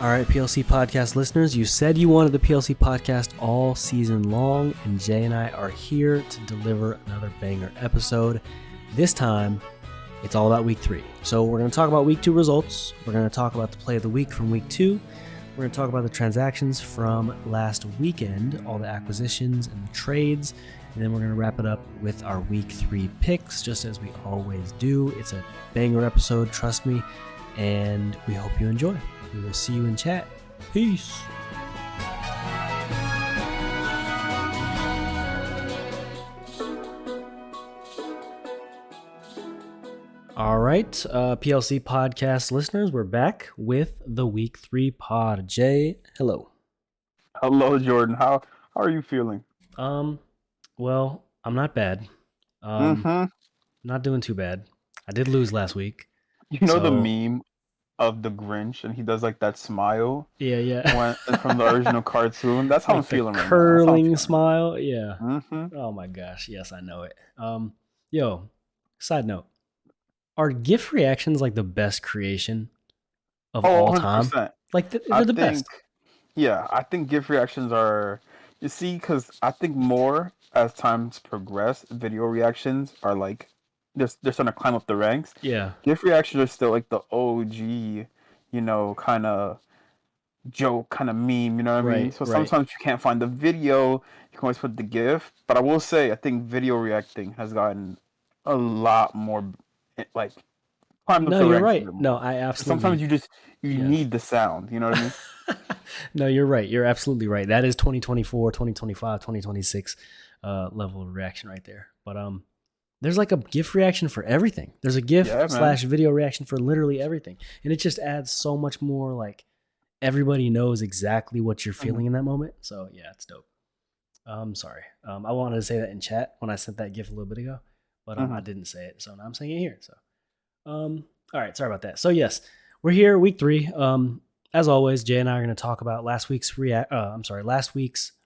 All right, PLC podcast listeners, you said you wanted the PLC podcast all season long, and Jay and I are here to deliver another banger episode. This time, it's all about week 3. So we're going to talk about week 2 results. We're going to talk about the play of the week from week 2. We're going to talk about the transactions from last weekend, all the acquisitions and the trades, and then we're going to wrap it up with our week 3 picks, just as we always do. It's a banger episode, trust me, and we hope you enjoy. We will see you in chat. Peace. All right, PLC podcast listeners, we're back with the week 3 pod. Jay, hello. Hello, Jordan. How are you feeling? Well, I'm not bad. Not doing too bad. I did lose last week. You know the meme of the Grinch, and he does like that smile. Yeah. From the original cartoon. That's how like I'm feeling right now. Curling smile. Yeah. Mm-hmm. Oh my gosh. Yes, I know it. Yo, side note. Are GIF reactions like the best creation of all 100%. time? Like they're the best. Yeah, I think GIF reactions are. You see, because I think more as times progress, video reactions are like they're starting to climb up the ranks. Yeah. GIF reactions are still like the OG, kind of joke, kind of meme. You know what I mean? So sometimes you can't find the video, you can always put the GIF. But I will say, I think video reacting has gotten a lot more like climbed up the ranks. No, you're right. No, I absolutely. Sometimes you need the sound. You know what I mean? No, you're right. You're absolutely right. That is 2024, 2025, 2026 level of reaction right there. But there's like a GIF reaction for everything. There's a GIF / video reaction for literally everything. And it just adds so much more, like everybody knows exactly what you're feeling in that moment. So yeah, it's dope. Sorry. I wanted to say that in chat when I sent that GIF a little bit ago, but I didn't say it. So now I'm saying it here. So all right, sorry about that. So yes, we're here, week 3. As always, Jay and I are going to talk about last week's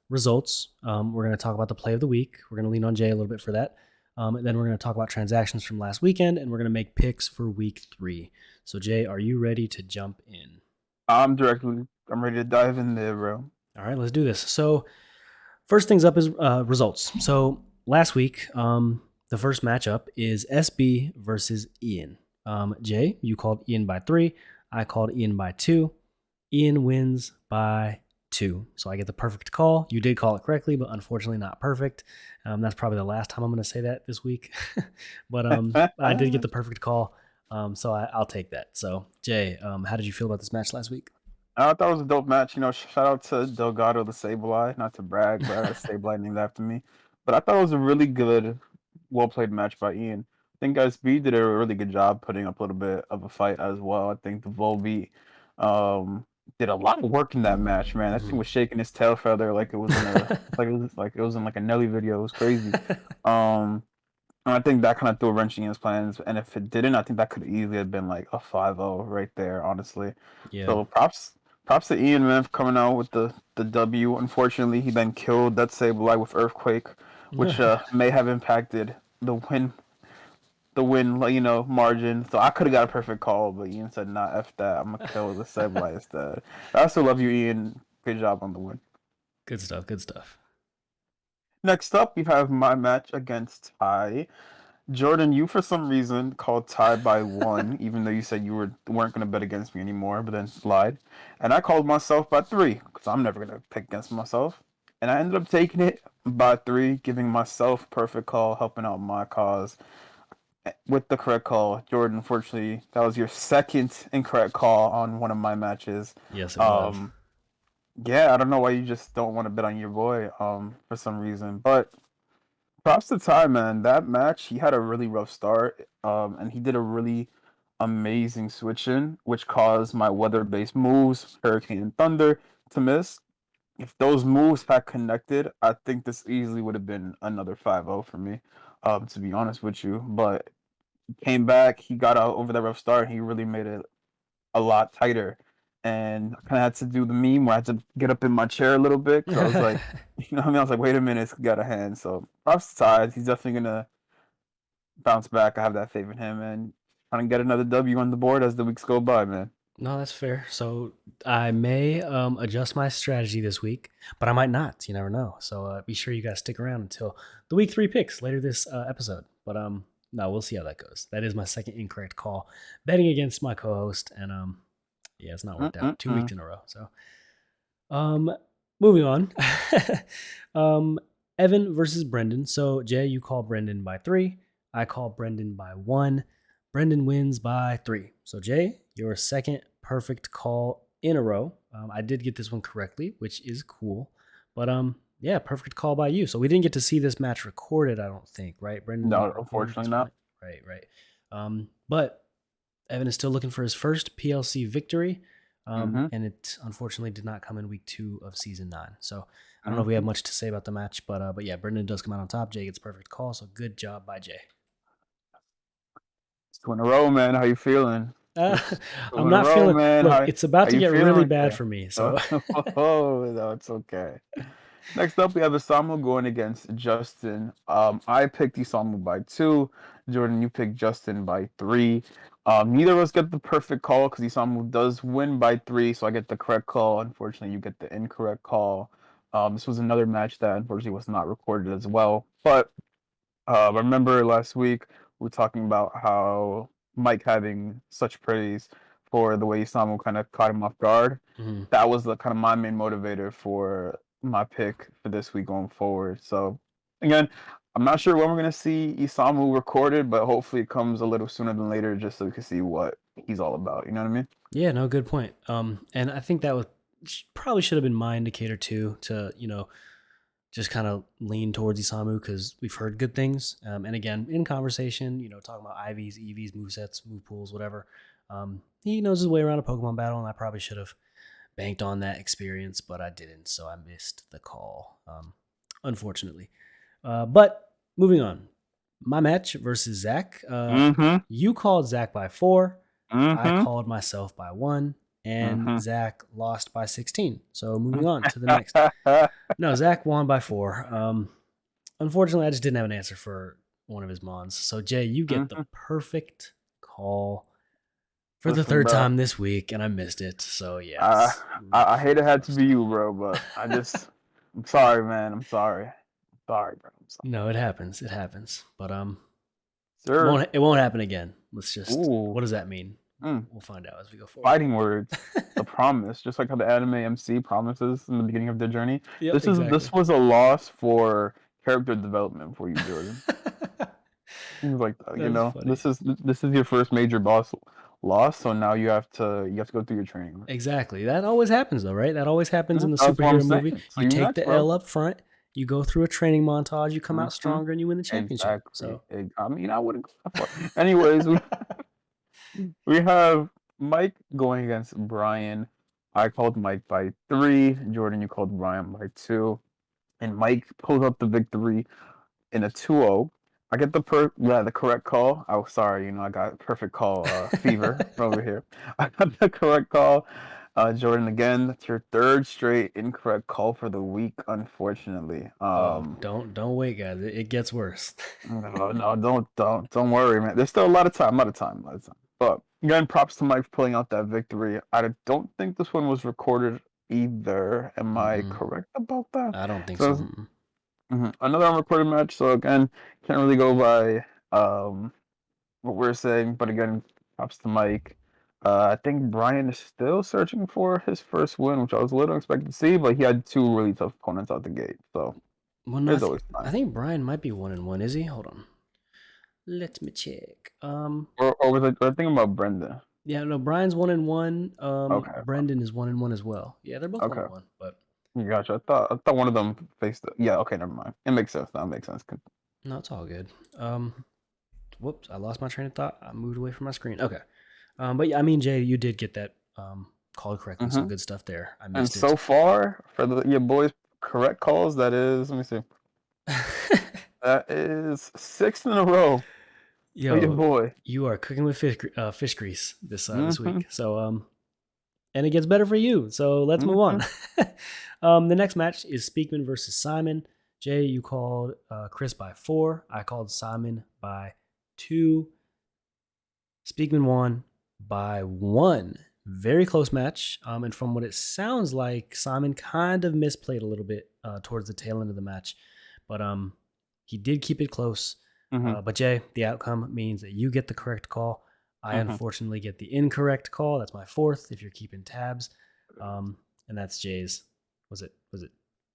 results. We're going to talk about the play of the week. We're going to lean on Jay a little bit for that. And then we're going to talk about transactions from last weekend, and we're going to make picks for week 3. So Jay, are you ready to jump in? I'm ready to dive in there, bro. All right, let's do this. So first things up is results. So last week, the first matchup is SB versus Ian. Jay, you called Ian by 3. I called Ian by 2. Ian wins by 2. So I get the perfect call. You did call it correctly, but unfortunately not perfect. That's probably the last time I'm going to say that this week. But I did get the perfect call. So I'll take that. So Jay, how did you feel about this match last week? I thought it was a dope match. Shout out to Delgado the Sableye. Not to brag, but I got a Sableye named after me. But I thought it was a really good, well-played match by Ian. I think SB did a really good job putting up a little bit of a fight as well. I think the Volbeat did a lot of work in that match, man. That thing was shaking his tail feather like it was in a like it was in like a Nelly video. It was crazy. And I think that kind of threw a wrench in his plans. And if it didn't, I think that could easily have been like a 5-0 right there, honestly. Yeah. So props to Ian, man, for coming out with the W. Unfortunately, he then killed that Sableye with Earthquake, which may have impacted the win margin. So I could have got a perfect call, but Ian said, nah, F that. I'm going to kill the Sableye instead. I still love you, Ian. Good job on the win. Good stuff. Next up, we have my match against Ty. Jordan, you for some reason called Ty by 1, even though you said you weren't going to bet against me anymore, but then lied. And I called myself by 3, because I'm never going to pick against myself. And I ended up taking it by 3, giving myself perfect call, helping out my cause with the correct call. Jordan, unfortunately, that was your second incorrect call on one of my matches. Yes, it was. Yeah, I don't know why you just don't want to bet on your boy for some reason. But props to Ty, man. That match, he had a really rough start, and he did a really amazing switch in, which caused my weather-based moves, Hurricane and Thunder, to miss. If those moves had connected, I think this easily would have been another 5-0 for me, to be honest with you. But he came back, he got out over that rough start, he really made it a lot tighter. And I kind of had to do the meme where I had to get up in my chair a little bit, because I was like, you know what I mean? I was like, wait a minute, it's got a hand. So props to Ty. He's definitely going to bounce back. I have that faith in him, and trying to get another W on the board as the weeks go by, man. No, that's fair. So I may adjust my strategy this week, but I might not. You never know. So be sure you guys stick around until the week 3 picks later this episode. But no, we'll see how that goes. That is my second incorrect call betting against my co-host, and yeah, it's not worked out 2 weeks in a row. So um, moving on. um, Evan versus Brendan. So Jay, you call Brendan by 3. I call Brendan by 1. Brendan wins by 3. So Jay, your second perfect call in a row. I did get this one correctly, which is cool. But yeah, perfect call by you. So we didn't get to see this match recorded, I don't think, right? Brendan No, didn't record unfortunately this one. not. Right. But Evan is still looking for his first PLC victory. And it unfortunately did not come in week 2 of season 9. So I don't know if we have much to say about the match, but yeah, Brendan does come out on top. Jay gets perfect call. So good job by Jay. It's 2 in a row, man. How you feeling? Just two I'm in a not row, feeling. man. Look, it's about How to you get feeling really right bad there? for me. Oh, So no, it's okay. Next up, we have Isamu going against Justin. I picked Isamu by 2. Jordan, you picked Justin by 3. Neither of us get the perfect call because Isamu does win by 3, so I get the correct call. Unfortunately, you get the incorrect call. This was another match that unfortunately was not recorded as well. But remember last week we were talking about how Mike having such praise for the way Isamu kind of caught him off guard. mhm. That was the kind of my main motivator for my pick for this week going forward. So again, I'm not sure when we're gonna see Isamu recorded, but hopefully it comes a little sooner than later, just so we can see what he's all about. You know what I mean? Yeah, no, good point. And I think that was probably should have been my indicator too, to just kind of lean towards Isamu because we've heard good things. And again, in conversation, talking about IVs, EVs, movesets, move pools, whatever. He knows his way around a Pokemon battle, and I probably should have banked on that experience, but I didn't, so I missed the call, unfortunately. But moving on, my match versus Zach. Mm-hmm. You called Zach by 4. I Mm-hmm. called myself by 1, and Mm-hmm. Zach lost by 16. So moving on to the next. No, Zach won by 4. Unfortunately, I just didn't have an answer for one of his mons. So Jay, you get the Mm-hmm. perfect call for the Listen, 3rd bro. time this week, and I missed it. So yeah, I, it's I hate it had to be roasted. you, bro, but I'm sorry, man. I'm sorry. I'm sorry, bro. I'm sorry. No, it happens. It happens. But it Sir. won't happen again. Let's just. Ooh. What does that mean? Mm. We'll find out as we go forward. Fighting words. The promise. Just like how the anime MC promises in the beginning of their journey. Yep, This exactly. was a loss for character development for you, Jordan. Things like that, That's funny. this is your first major boss loss, so now you have to go through your training. Exactly. That always happens, though, right? That always happens in the That's what I'm superhero movie. saying. So You you take next, the bro. L up front, you go through a training montage, you come out Hmm. stronger, and you win the championship. Exactly. So, I mean, I wouldn't go that far. Anyways, we have Mike going against Brian. I called Mike by 3. Jordan, you called Brian by 2. And Mike pulls up the victory in a 2-0. I get the correct call. Oh, sorry, I got perfect call fever over here. I got the correct call. Jordan, again, that's your 3rd straight incorrect call for the week, unfortunately. oh, don't wait, guys. It gets worse. No, don't worry, man. There's still a lot of time, a lot of time, a lot of time. But again, props to Mike for pulling out that victory. I don't think this one was recorded either. Am I Mm-mm. correct about that? I don't think so. So another unrecorded match. So again, can't really go by what we're saying. But again, props to Mike. I think Brian is still searching for his first win, which I was a little expected to see, but he had 2 really tough opponents out the gate. So Well, no, there's always I time. think Brian might be 1-1. Is he? Hold on. Let me check. Or was I thinking about Brenda? Yeah, no, Brian's 1-1. Okay. Brendan is 1-1 as well. Yeah, they're both one Okay. and one. But Gotcha. I thought one of them faced the. Yeah. Okay. Never mind. It makes sense. That makes sense. no, it's all good. Whoops, I lost my train of thought. I moved away from my screen. Okay. But yeah, I mean, Jay, you did get that called correctly. So Mm-hmm. good stuff there. I And missed it. so far, for your boys' correct calls, that is. Let me see. That is 6 in a row for your Yo, boy. you are cooking with fish grease this Mm-hmm. week. So and it gets better for you. So let's move Mm-hmm. on. The next match is Speakman versus Simon. Jay, you called Chris by 4. I called Simon by 2. Speakman won by 1. Very close match. And from what it sounds like, Simon kind of misplayed a little bit towards the tail end of the match, but he did keep it close. Mm-hmm. But Jay, the outcome means that you get the correct call. I Mm-hmm. unfortunately get the incorrect call. That's my fourth. If you're keeping tabs, and that's Jay's. Was it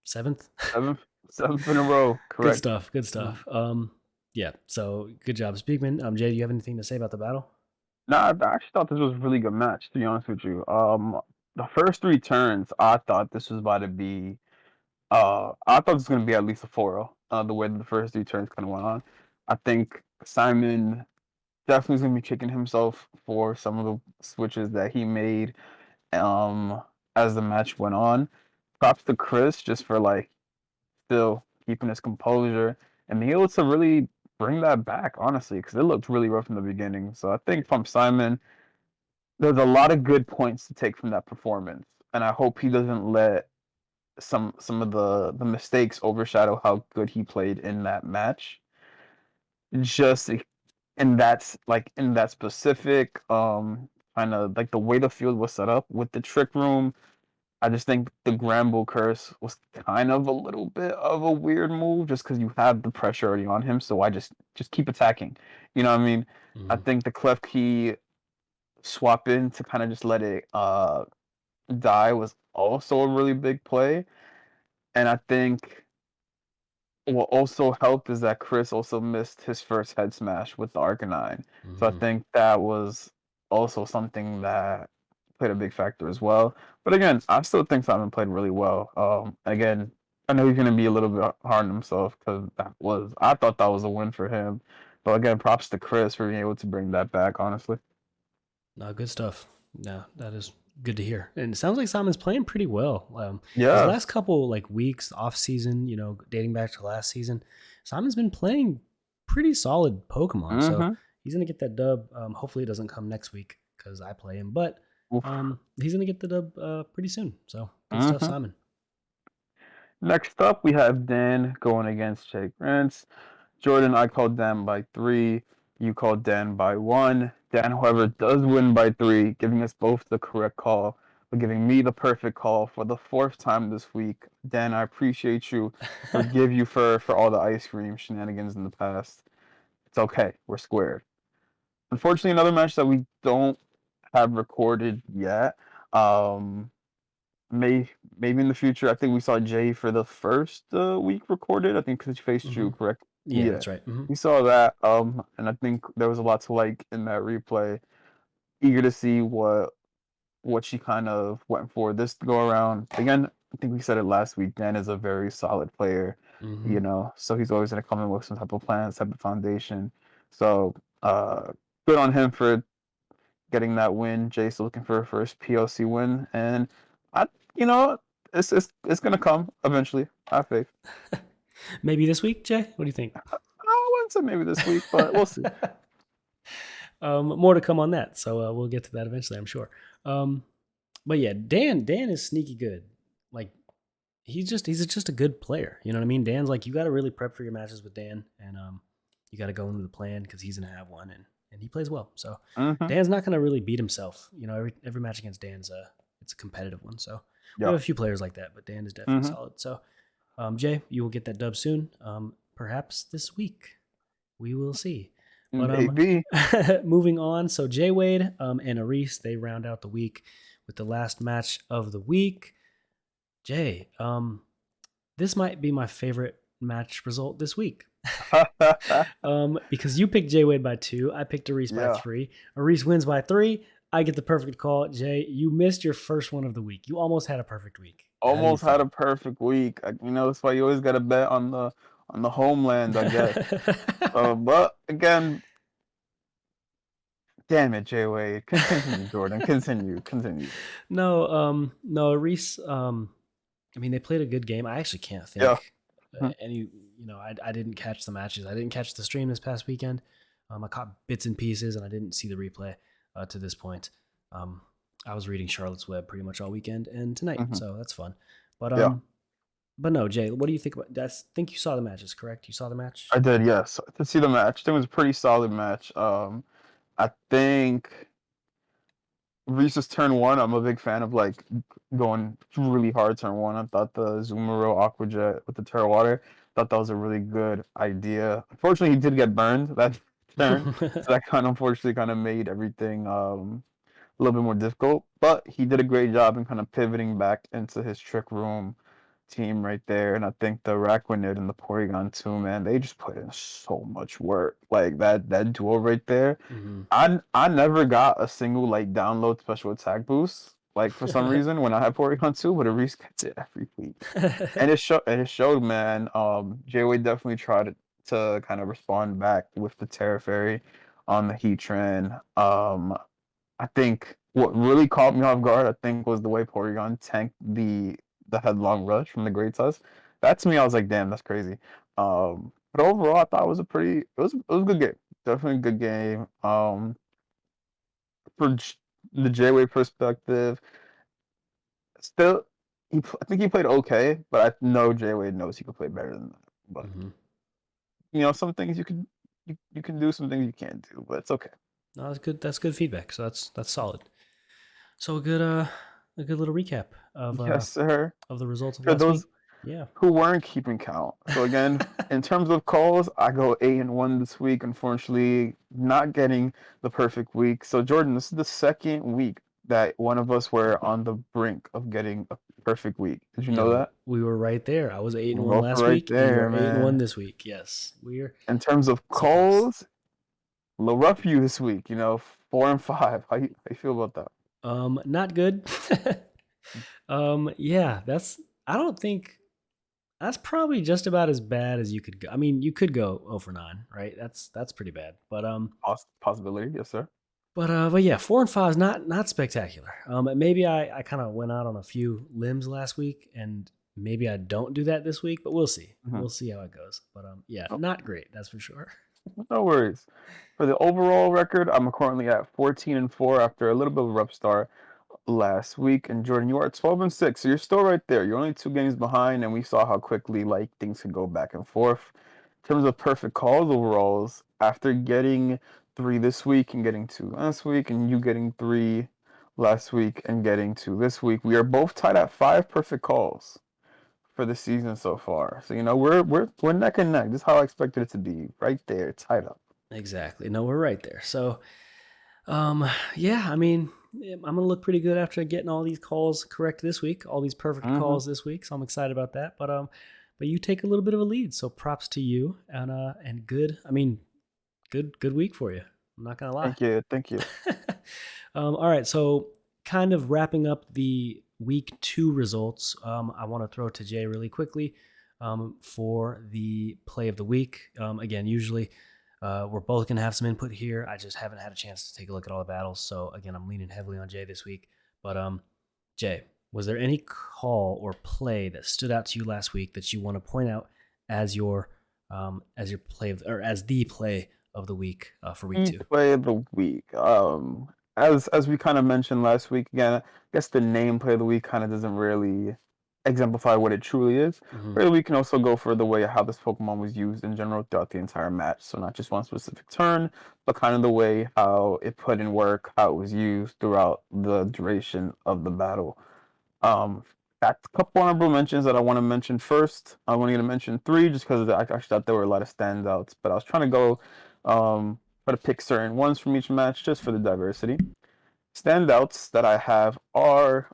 seventh? Seventh, seventh in a row. Good Correct. stuff. Good Mm. stuff. Yeah. So good job, Speakman. Jay, do you have anything to say about the battle? No, I actually thought this was a really good match, to be honest with you. The first three turns, I thought this was about to be. I thought this was going to be at least a 4-0. The way that the first three turns kind of went on, I think Simon definitely is going to be kicking himself for some of the switches that he made. Um, as the match went on, props to Chris just for like still keeping his composure and being able to really bring that back, honestly, because it looked really rough in the beginning. So I think from Simon, there's a lot of good points to take from that performance, and I hope he doesn't let some of the mistakes overshadow how good he played in that match. Just and that's like in that specific kind of like the way the field was set up with the trick room. I just think the Granville curse was kind of a little bit of a weird move just because you have the pressure already on him. So I just keep attacking. You know what I mean? I Mm-hmm. think the clef key swap in to kind of just let it die was also a really big play. And I think what also helped is that Chris also missed his first head smash with the Arcanine. So I Mm-hmm. think that was also something that played a big factor as well. But again, I still think Simon played really well. Again, I know he's going to be a little bit hard on himself because I thought that was a win for him. But again, props to Chris for being able to bring that back, honestly. No, good stuff. No, that is good to hear. And it sounds like Simon's playing pretty well. These Yeah. last couple like weeks off season, dating back to last season, Simon's been playing pretty solid Pokemon. So Mm-hmm. he's gonna get that dub. Hopefully it doesn't come next week because I play him, but Oof. he's gonna get the dub pretty soon. So good stuff, Mm-hmm. Simon. Next up, we have Dan going against Jake Rance. Jordan, I called Dan by 3. You called Dan by 1. Dan, however, does win by 3, giving us both the correct call, but giving me the perfect call for the fourth time this week. Dan, I appreciate you. Forgive you for all the ice cream shenanigans in the past. It's okay. We're squared. Unfortunately, another match that we don't have recorded yet. Um, may maybe in the future. I think we saw Jay for the first week recorded. I think because he faced Hmm. Drew, correct? Yeah, Yeah, that's right. we saw that. And I think there was a lot to like in that replay. Eager to see what she kind of went for this go around. Again, I think we said it last week. Dan is a very solid player, Hmm. so he's always gonna come in with some type of plan, some type of foundation. So good on him for getting that win. Jay's looking for a first PLC win, and I, you know, it's gonna come eventually. I have faith. Maybe this week, Jay. What do you think? I wouldn't say maybe this week, but we'll see. More to come on that. So we'll get to that eventually, I'm sure. Um, but yeah, Dan is sneaky good. Like he's just a good player. You know what I mean? Dan's like you got to really prep for your matches with Dan, and you got to go into the plan because he's gonna have one, and he plays well. So Mm-hmm. Dan's not gonna really beat himself. Every match against Dan's it's a competitive one. So we Yeah. have a few players like that, but Dan is definitely Mm-hmm. solid. So Jay, you will get that dub soon. Perhaps this week. We will see. But Maybe. moving on. So Jay Wade and Aris, they round out the week with the last match of the week. Jay, this might be my favorite match result this week. Because you picked Jay Wade by 2, I picked Aris by Yeah. 3. Aris wins by 3. I get the perfect call. Jay, you missed your first one of the week. You almost had a perfect week. How do you Almost had a feel? perfect week. That's why you always got to bet on the homeland, I guess. But again, damn it, Jay Wade. Continue, Jordan. Continue. No, Reese. I mean, they played a good game. I actually can't Yeah. think any. I didn't catch the matches. I didn't catch the stream this past weekend. I caught bits and pieces, and I didn't see the replay to this point. Um, I was reading Charlotte's Web pretty much all weekend and tonight, Mm-hmm. so that's fun. But Yeah. but no, Jay, what do you think about? I think you saw the matches, correct? You saw the I match. did, yes. To see the match. I think it was a pretty solid match. I think Reese's turn one, I'm a big fan of like going really hard turn one. I thought the Zumaro Aquajet with the Terra Water, thought that was a really good idea. Unfortunately, he did get burned that turn, so that kind of unfortunately kind of made everything a little bit more difficult. But he did a great job in kind of pivoting back into his trick room team right there. And I think the Raquinid and the Porygon too, man, they just put in so much work. Like that duo right there. Hmm. I never got a single like download special attack boost. Like for some reason when I had Porygon 2, but Reese gets it every week. And it showed, man. J-Way definitely tried to kind of respond back with the Terra Fairy on the Heatran. I think what really caught me off guard, I think, was the way Porygon tanked the headlong rush from the Great Tusk. That to me, I was like, damn, that's crazy. But overall, I thought it was a good game. Definitely a good game. For the J-Way perspective, still, I think he played okay, but I know J-Way knows he could play better than that. But Hmm. some things you can do, some things you can't do, but it's okay. No, that's good. That's good feedback. So that's solid. So a good little recap Yes, sir. of the results of For last week. those Yeah. who weren't keeping count. So again, in terms of calls, I go 8-1 this week. Unfortunately, not getting the perfect week. So Jordan, this is the second week that one of us were on the brink of getting a perfect week. Did you know Yo, that? we were right there. I was 8-1 We're both last right week, and you are there, 8-1 man. this week. Yes, we're In terms of so close. calls, a little rough for you this week. 4-5. How you feel about that? Not good. Yeah, I don't think that's probably just about as bad as you could go. I mean, you could go 0 for 9, right? That's pretty bad. Possibility, yes, sir. But yeah, 4 and 5 is not spectacular. Maybe I kind of went out on a few limbs last week, and maybe I don't do that this week, but we'll see. Hmm. We'll see how it goes. But yeah, not great, that's for sure. No worries. For the overall record, I'm currently at 14-4 after a little bit of a rough start last week. And Jordan, you are 12-6, so you're still right there. You're only 2 games behind, and we saw how quickly like things could go back and forth. In terms of perfect calls overalls, after getting three this week and getting two last week, and you getting three last week and getting two this week, we are both tied at 5 perfect calls for the season so far. So we're neck and neck. This is how I expected it to be. Right there, tied up. Exactly. No, we're right there. So yeah, I mean, I'm gonna look pretty good after getting all these calls correct this week, all these perfect Hmm. calls this week. So I'm excited about that. But you take a little bit of a lead, so props to you and good. I mean, good week for you. I'm not gonna lie. Thank you. Thank you. All right, so kind of wrapping up the week 2 results. I want to throw to Jay really quickly for the play of the week. Again, usually we're both going to have some input here. I just haven't had a chance to take a look at all the battles. So again, I'm leaning heavily on Jay this week. But Jay, was there any call or play that stood out to you last week that you want to point out as your play or as the play of the week for week 2? Play of the week. As we kind of mentioned last week, again, I guess the name play of the week kind of doesn't really exemplify what it truly is. Mm-hmm. Play of the week can also go for the way how this Pokemon was used in general throughout the entire match. So not just one specific turn, but kind of the way how it put in work, how it was used throughout the duration of the battle. Um, got a couple honorable mentions that I want to mention first. I want to mention three just because I actually thought there were a lot of standouts, but I was trying to go try to pick certain ones from each match just for the diversity. Standouts that I have are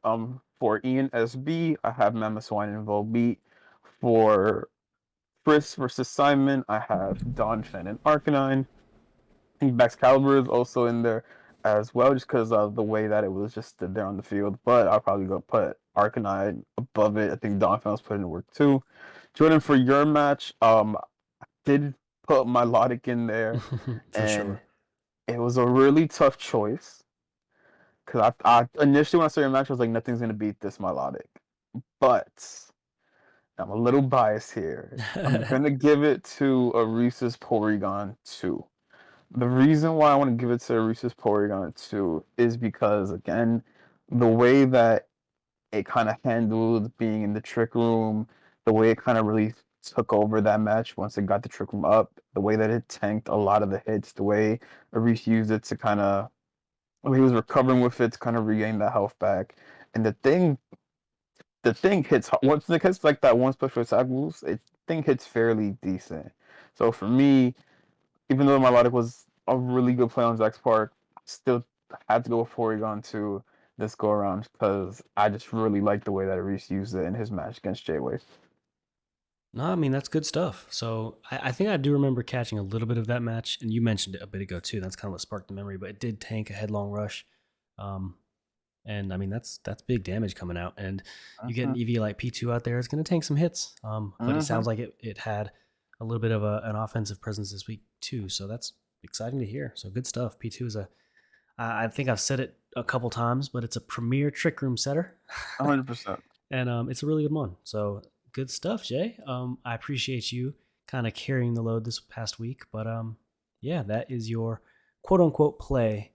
for Ian SB, I have Mamoswine and Volbeat. For Frisk versus Simon, I have Donphin and Arcanine. I think Excalibur is also in there as well, just because of the way that it was just stood there on the field. But I'll probably go put Arcanine above it. I think Donphin was putting in work too. Jordan, for your match, did put my Melodic in there, For and sure. it was a really tough choice. Because I initially when I saw your match, I was like, nothing's gonna beat this Melodic. But I'm a little biased here. I'm gonna give it to a Reese's Porygon 2. The reason why I want to give it to Reese's Porygon 2 is because, again, the way that it kind of handled being in the trick room, the way it kind of really took over that match once it got the trick room up, the way that it tanked a lot of the hits, the way Reese used it to kind of Well, he was recovering with it to kind of regain that health back. And the thing hits once it hits like that one special attack moves. It thing hits fairly decent. So for me, even though Milotic was a really good play on Zach's part, still had to go with Porygon to this go around because I just really like the way that Reese used it in his match against J-Wave. No, I mean that's good stuff. So I think I do remember catching a little bit of that match, and you mentioned it a bit ago too. That's kind of what sparked the memory. But it did tank a headlong rush, um, and I mean that's big damage coming out. And you get Mm-hmm. an EV like P2 out there, it's going to tank some hits. But it Mm-hmm. sounds like it had a little bit of an offensive presence this week too. So that's exciting to hear. So good stuff. P2 is I think I've said it a couple times, but it's a premier trick room setter. 100%. And it's a really good one. So good stuff, Jay. I appreciate you kind of carrying the load this past week, but yeah, that is your quote unquote play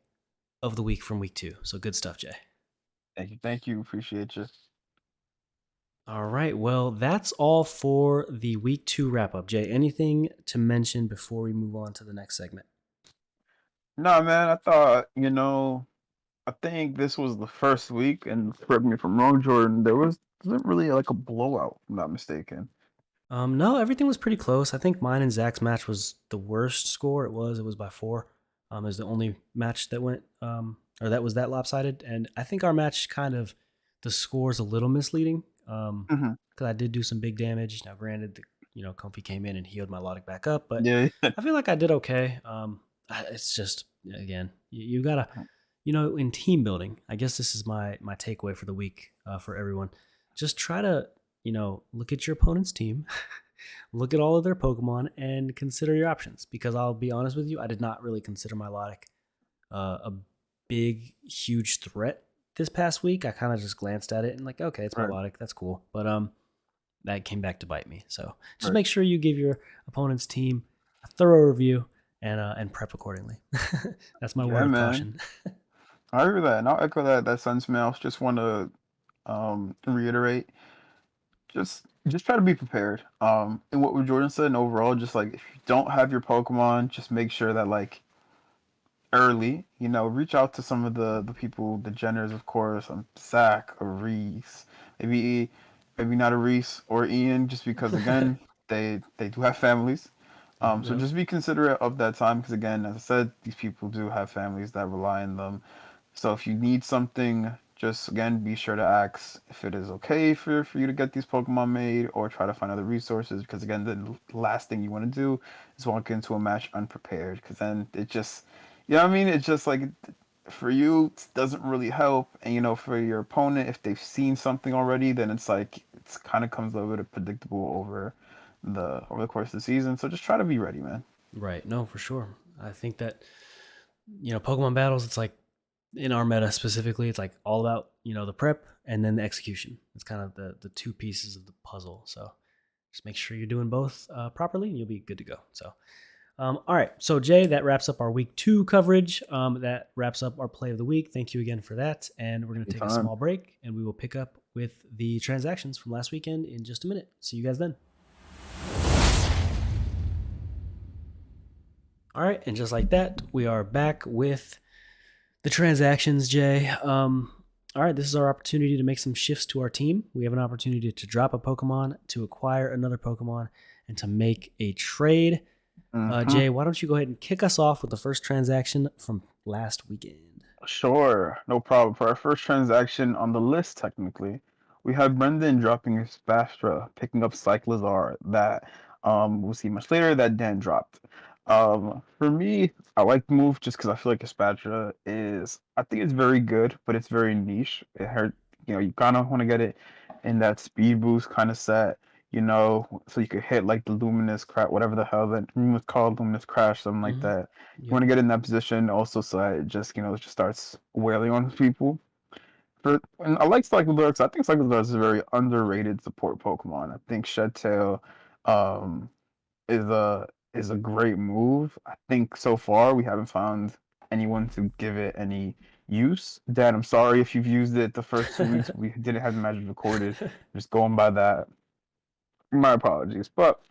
of the week from week 2. So good stuff, Jay. Thank you. Thank you. Appreciate you. All right, well, that's all for the week 2 wrap up. Jay, anything to mention before we move on to the next segment? No, man, I thought, I think this was the first week, and correct me if I'm wrong, Jordan, there wasn't really like a blowout, if I'm not mistaken. No, everything was pretty close. I think mine and Zach's match was the worst score. It was by 4. It was the only match that went or that was that lopsided. And I think our match kind of the score's a little misleading. Mm-hmm. Because I did do some big damage. Now, granted, Comfy came in and healed my Logic back up, but Yeah. I feel like I did okay. It's just again, you gotta, in team building. I guess this is my takeaway for the week for everyone. Just try to look at your opponent's team, look at all of their Pokemon, and consider your options. Because I'll be honest with you, I did not really consider my Logic a big, huge threat this past week. I kind of just glanced at it and like, okay, it's Right. melodic, that's cool. But that came back to bite me. So just Right. make sure you give your opponent's team a thorough review and prep accordingly. That's my word Yeah, of man. caution. I agree with that, and I'll echo that sentiment. I just want to reiterate, just try to be prepared. And what Jordan said, and overall, just like if you don't have your Pokemon, just make sure that like early, reach out to some of the people, the Jenners, of course, Zach or Reese, maybe maybe not a Reese or Ian, just because again they do have families. So Yep. just be considerate of that time because again, as I said, these people do have families that rely on them. So if you need something, just again be sure to ask if it is okay for you to get these Pokemon made or try to find other resources because again, the last thing you want to do is walk into a match unprepared because then it just, what I mean? It's just like for you it doesn't really help, and for your opponent if they've seen something already, then it's like it's kind of comes a little bit predictable over the course of the season. So just try to be ready, man. Right. No, for sure. I think that, Pokemon battles, it's like in our meta specifically, it's like all about, the prep and then the execution. It's kind of the two pieces of the puzzle. So just make sure you're doing both properly and you'll be good to go. So, all right. So, Jay, that wraps up our week 2 coverage. That wraps up our play of the week. Thank you again for that. And we're going to take a Anytime. small break and we will pick up with the transactions from last weekend in just a minute. See you guys then. All right. And just like that, we are back with the transactions, Jay. All right, this is our opportunity to make some shifts to our team. We have an opportunity to drop a Pokemon, to acquire another Pokemon, and to make a trade. Hmm. Jay, why don't you go ahead and kick us off with the first transaction from last weekend? Sure, no problem. For our first transaction on the list, technically, we have Brendan dropping his Spastra, picking up Cyclizar that we'll see much later that Dan dropped. For me, I like the move just because I feel like Spastra I think it's very good, but it's very niche. It hurt, you kind of want to get it in that speed boost kind of set, so you could hit like the Luminous Crash, whatever the hell that room was called, Luminous Crash, something like Mm-hmm. that. You Yep. want to get in that position also so that it just starts wailing on people. And I like Cyclizar because I think Cyclizar is a very underrated support Pokemon. I think Shed Tail um, is a great move. I think so far we haven't found anyone to give it any use. Dan, I'm sorry if you've used it the first 2 weeks. We didn't have the matches recorded. Just going by that. My apologies. But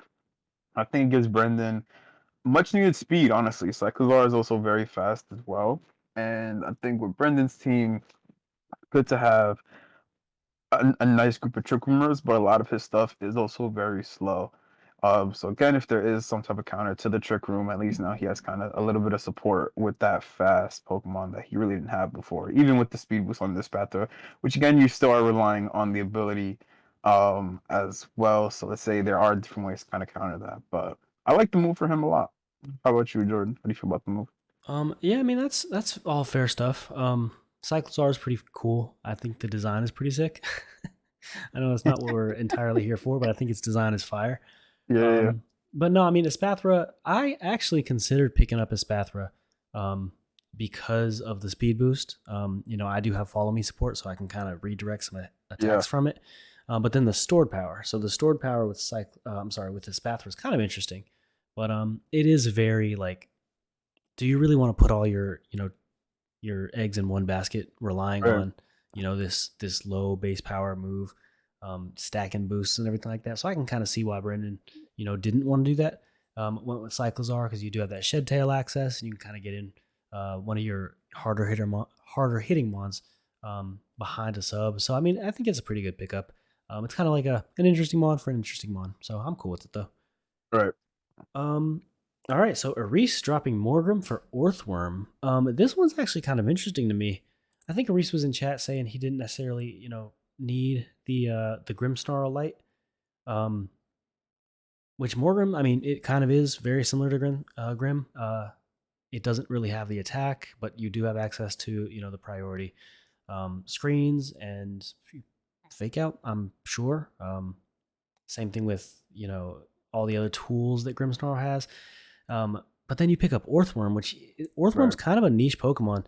I think it gives Brendan much needed speed, honestly. Cyclizar is also very fast as well. And I think with Brendan's team, good to have a nice group of trick rumors, but a lot of his stuff is also very slow. So again, if there is some type of counter to the trick room, at least now he has kind of a little bit of support with that fast Pokemon that he really didn't have before, even with the speed boost on this Spatha, which again, you still are relying on the ability as well. So let's say there are different ways to kind of counter that, but I like the move for him a lot. How about you, Jordan? What do you feel about the move? Yeah, I mean that's all fair stuff. Cyclosaur is pretty cool. I think the design is pretty sick. I know that's not what we're entirely here for, but I think its design is fire. Yeah, yeah, Um, but no, I mean Espathra. I actually considered picking up Espathra um, because of the speed boost. I do have follow me support, so I can kind of redirect some yeah. attacks from it. But then the stored power. So the stored power with with Espathra is kind of interesting, but it is very like. Do you really want to put all your eggs in one basket, relying Right. on this low base power move, stacking boosts and everything like that. So I can kind of see why Brendan didn't want to do that. Went with Cyclozar because you do have that shed tail access, and you can kind of get in one of your harder hitting mons behind a sub. So I mean, I think it's a pretty good pickup. It's kind of like an interesting mod for an interesting mod. So I'm cool with it though. Right. Um, all right, so Aris dropping Morgrim for Orthworm. This one's actually kind of interesting to me. I think Aris was in chat saying he didn't necessarily, need the Grimsnarl light. Um, which Morgrim, I mean, it kind of is very similar to Grim. It doesn't really have the attack, but you do have access to, the priority screens and fake out. I'm sure. Same thing with all the other tools that Grimmsnarl has. But then you pick up Orthworm, which Orthworm's Right. kind of a niche Pokemon.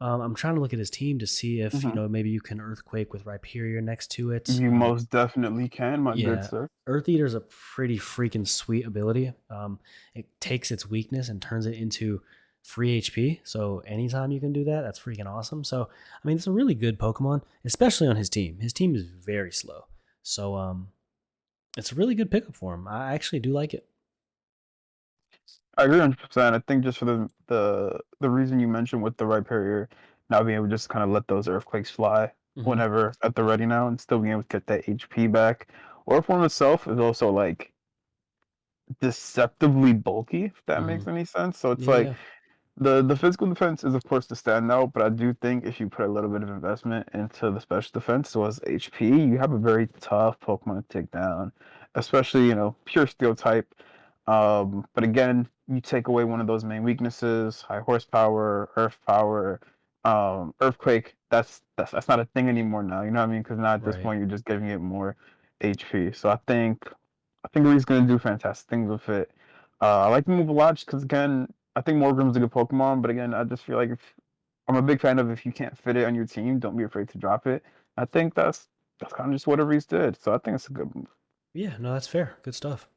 I'm trying to look at his team to see if Hmm. maybe you can Earthquake with Rhyperior next to it. You most definitely can, my good Yeah, sir. Earth Eater's a pretty freaking sweet ability. It takes its weakness and turns it into free HP. So anytime you can do that, that's freaking awesome. So I mean, it's a really good Pokemon, especially on his team. His team is very slow, so it's a really good pickup for him. I actually do like it. I agree 100%. I think just for the reason you mentioned with the right barrier, now being able to just kind of let those earthquakes fly Hmm. whenever at the ready now, and still being able to get that HP back. Or form itself is also like deceptively bulky, if that Hmm. makes any sense. So it's Yeah, like yeah, the physical defense is of course the standout, but I do think if you put a little bit of investment into the special defense, so as HP, you have a very tough Pokemon to take down, especially pure steel type. But again, you take away one of those main weaknesses: high horsepower, earth power, earthquake. That's not a thing anymore now. You know what I mean? Because now at this right. point you're just giving it more HP. So I think he's gonna do fantastic things with it. I like the move a lot just because again, I think Morgrim's a good Pokemon, but again, I just feel like if I'm a big fan of if you can't fit it on your team, don't be afraid to drop it. I think that's kind of just what Reese did. So I think it's a good move. Yeah, no, that's fair. Good stuff.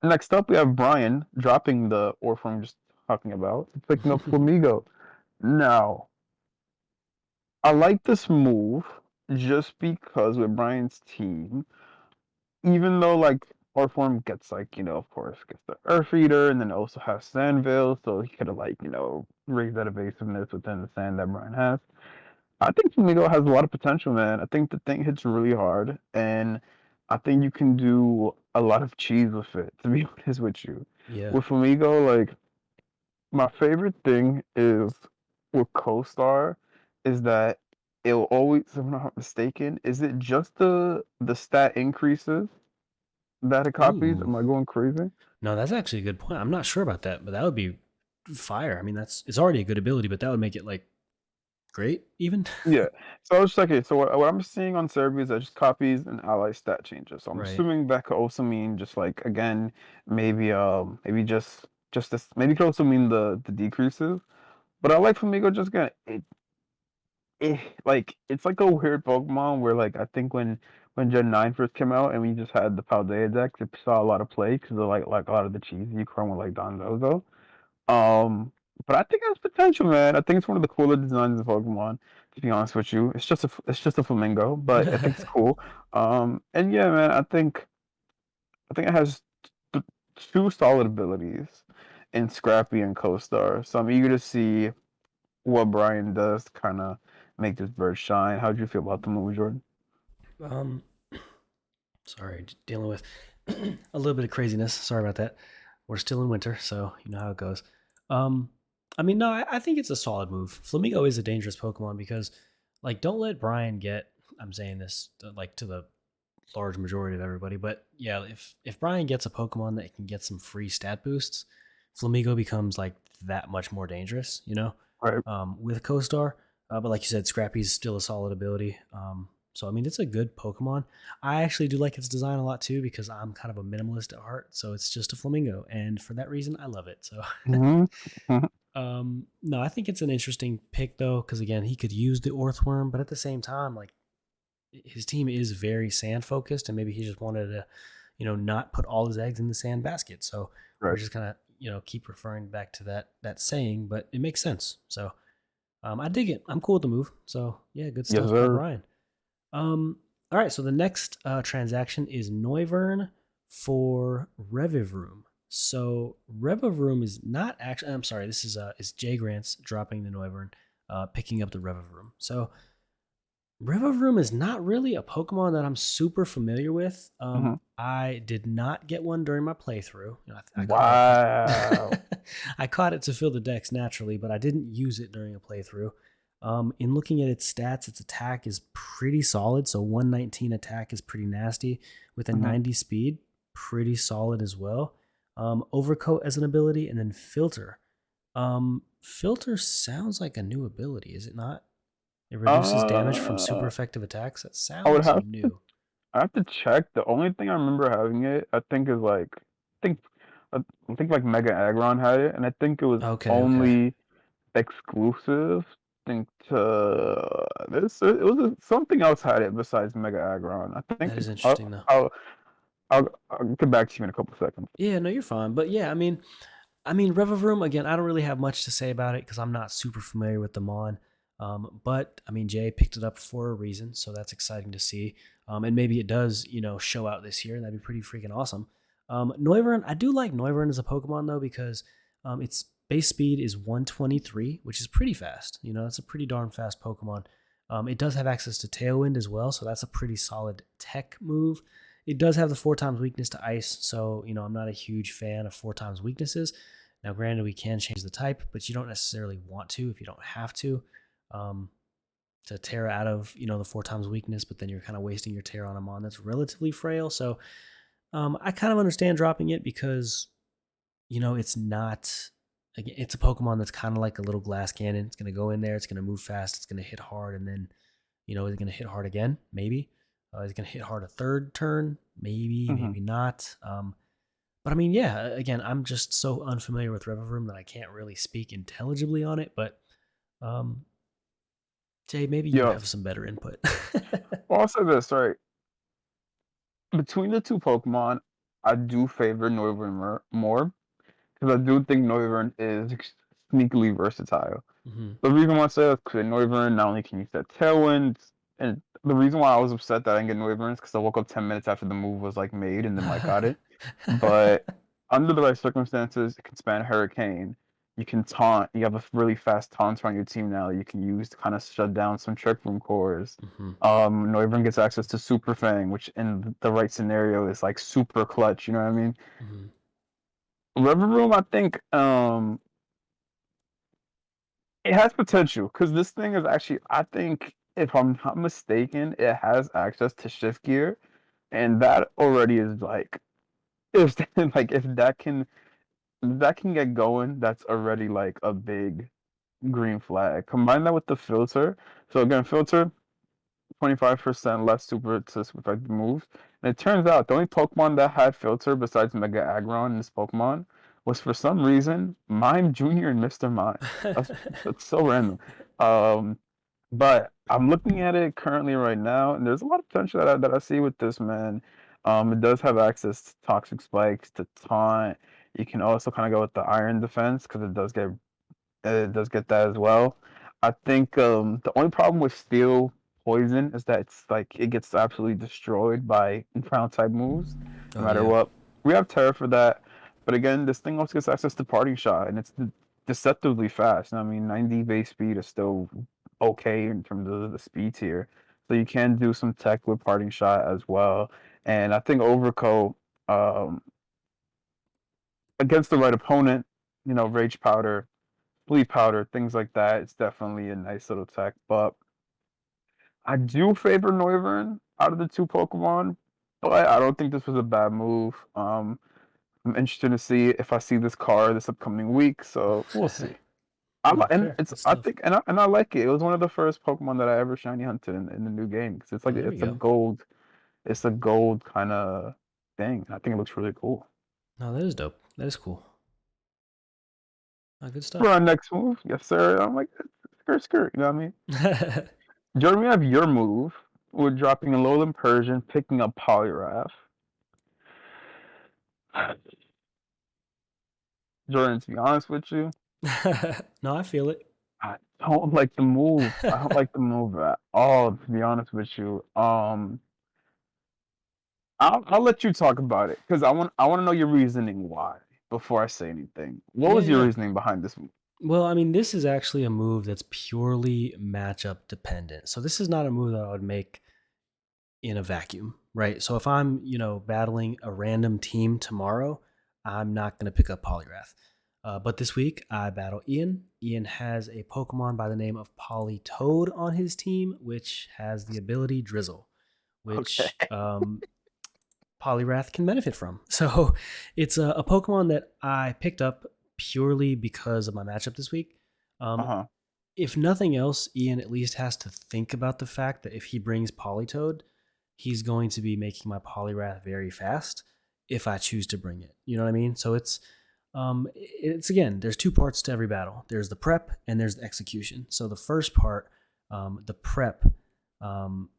Next up, we have Brian dropping the Orphan I'm just talking about, picking up Flamigo. Now, I like this move just because with Brian's team, even though like Orphan gets like, of course, gets the Earth Eater and then also has Sandville, so he could have like, raised that evasiveness within the sand that Brian has. I think Flamingo has a lot of potential, man. I think the thing hits really hard, and I think you can do a lot of cheese with it, to be honest with you. Yeah. With Flamingo, like, my favorite thing is with Co-Star is that it'll always, if I'm not mistaken, is it just the stat increases that it copies? Ooh. Am I going crazy? No, that's actually a good point. I'm not sure about that, but that would be fire. I mean, it's already a good ability, but that would make it like great even. Yeah. So I was just like, okay, so what I'm seeing on Serbia is that just copies and ally stat changes. So I'm Right. assuming that could also mean just like again, maybe just this maybe it could also mean the decreases. But I like Flamigo just again it like it's like a weird Pokemon where like I think when Gen 9 first came out and we just had the Paldea deck, it saw a lot of play because of like a lot of the cheese you chrome with like Donzozo. Um, but I think it has potential, man. I think it's one of the cooler designs of Pokemon. To be honest with you, it's just a flamingo, but I think it's cool. And yeah, man, I think it has two solid abilities. in Scrappy and Co-Star. So I'm eager to see what Brian does to kind of make this bird shine. How do you feel about the movie, Jordan? Um, Sorry, just dealing with a little bit of craziness. Sorry about that. We're still in winter, so you know how it goes. Um, I mean, no, I think it's a solid move. Flamingo is a dangerous Pokemon because, like, don't let Brian get. I'm saying this like to the large majority of everybody, but yeah, if Brian gets a Pokemon that can get some free stat boosts, Flamingo becomes like that much more dangerous. Right. With Co-Star. But like you said, Scrappy's still a solid ability. So I mean, it's a good Pokemon. I actually do like its design a lot too because I'm kind of a minimalist at heart. So it's just a flamingo, and for that reason, I love it. So, Hmm. Hmm. no, I think it's an interesting pick though because again, he could use the Orthworm, but at the same time, like his team is very sand focused, and maybe he just wanted to, not put all his eggs in the sand basket. So we're Right. just gonna, keep referring back to that saying, but it makes sense. So I dig it. I'm cool with the move. So yeah, good Yes, stuff by sir. Brian. All right, so the next transaction is Noivern for Revivroom. So Revivroom is not actually. I'm sorry. This is Jay Grants dropping the Noivern, picking up the Revivroom. So Revivroom is not really a Pokemon that I'm super familiar with. Hmm. I did not get one during my playthrough. I caught it Wow. I caught it to fill the decks naturally, but I didn't use it during a playthrough. In looking at its stats, its attack is pretty solid. So 119 attack is pretty nasty with a Hmm. 90 speed, pretty solid as well. Overcoat as an ability, and then Filter. Filter sounds like a new ability, is it not? It reduces damage from super Uh, effective attacks. That I would sounds have to. new. I have to check. The only thing I remember having it, I think, is like, I think, I think like Mega Aggron had it, and I think it was Okay, okay. only exclusive. I think to this, it was something else had it besides Mega Aggron. I think That is it's. interesting though. I'll get back to you in a couple seconds. Yeah, no, you're fine. But yeah, I mean, Revivroom again. I don't really have much to say about it because I'm not super familiar with the mon. But I mean, Jay picked it up for a reason, so that's exciting to see. And maybe it does, show out this year, and that'd be pretty freaking awesome. Noivern, I do like Noivern as a Pokemon though because its base speed is 123, which is pretty fast. That's a pretty darn fast Pokemon. It does have access to Tailwind as well, so that's a pretty solid tech move. It does have the 4 times weakness to ice, so I'm not a huge fan of 4 times weaknesses. Now, granted, we can change the type, but you don't necessarily want to if you don't have um, to tear out of the 4 times weakness. But then you're kind of wasting your tear on a mon that's relatively frail. So I kind of understand dropping it because it's not. Again, it's a Pokemon that's kind of like a little glass cannon. It's going to go in there. It's going to move fast. It's going to hit hard, and then is it going to hit hard again? Maybe. Is it going to hit hard a third turn? Maybe, Hmm. maybe not. But I mean, yeah. Again, I'm just so unfamiliar with Revivroom that I can't really speak intelligibly on it. But um, Jay, maybe you Yeah. have some better input. Well, I'll say this, right? Between the two Pokemon, I do favor Noivern more because I do think Noivern is sneakily versatile. Hmm. The reason why I say that is because Noivern not only can use that Tailwind, and the reason why I was upset that I didn't get Noivern is because I woke up 10 minutes after the move was like made and then like got it. But under the right circumstances, it can span Hurricane. You can taunt. You have a really fast taunter on your team now that you can use to kind of shut down some Trick Room cores. Hmm. Noivern gets access to Super Fang, which in the right scenario is like super clutch. You know what I mean? Hmm. River Room, I think, it has potential because this thing is actually, I think, if I'm not mistaken, it has access to shift gear, and that already is like, if like if that can get going, that's already like a big green flag. Combine that with the filter. So again, filter 25% less super to super effective moves. And it turns out the only Pokemon that had filter besides Mega Aggron in this Pokemon was for some reason Mime Jr. and Mr. Mime. That's so random. Um, but I'm looking at it currently right now, and there's a lot of potential that I see with this man. It does have access to toxic spikes, to taunt. You can also kind of go with the iron defense because it does get that as well. I think the only problem with steel poison is that it's like it gets absolutely destroyed by ground type moves, no Oh matter yeah. what. We have Terra for that. But again, this thing also gets access to parting shot, and it's deceptively fast. I mean, 90 base speed is still okay in terms of the speed tier. So you can do some tech with parting shot as well. And I think overcoat um, against the right opponent, rage powder, bleed powder, things like that. It's definitely a nice little tech. But I do favor Noivern out of the two Pokemon, but I don't think this was a bad move. I'm interested to see if I see this card this upcoming week, so we'll see. No, And fair. it's Good I stuff. think and I like it. It was one of the first Pokemon that I ever shiny hunted in the new game because it's Oh, like there we go. it's a gold kind of thing. I think it looks really cool. No, that is dope. That is cool. Oh, good For stuff. our next move, yes sir. I'm like skirt skirt. You know what I mean? Jordan, we have your move. We're dropping a Lowland Persian, picking up Poliwrath. Jordan, to be honest with you, No, I feel it. I don't like the move. I don't like the move at all, to be honest with you. I'll let you talk about it because I want to know your reasoning why before I say anything. What Yeah, was your yeah. reasoning behind this move? Well, I mean, this is actually a move that's purely matchup dependent. So this is not a move that I would make in a vacuum, right? So if I'm, battling a random team tomorrow, I'm not going to pick up Poliwrath. But this week, I battle Ian. Ian has a Pokemon by the name of Politoed on his team, which has the ability Drizzle, Okay. which Poliwrath can benefit from. So it's a Pokemon that I picked up purely because of my matchup this week. Uh Um, huh. if nothing else, Ian at least has to think about the fact that if he brings Politoed, he's going to be making my Poliwrath very fast if I choose to bring it. You know what I mean? So it's again, there's two parts to every battle. There's the prep and there's the execution. So the first part, the prep, um,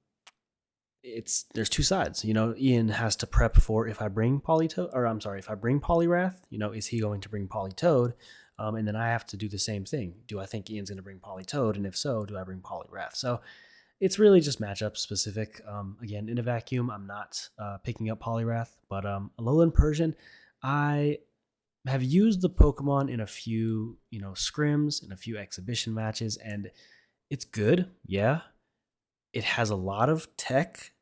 there's two sides. Ian has to prep for if I bring Politoed, or I'm sorry, if I bring Poliwrath, is he going to bring Politoed? And then I have to do the same thing. Do I think Ian's going to bring Politoed? And if so, do I bring Poliwrath? So it's really just matchup specific. Again, in a vacuum, I'm not picking up Poliwrath, but Alolan Persian, I have used the Pokemon in a few, scrims and a few exhibition matches, and it's good. Yeah, it has a lot of tech,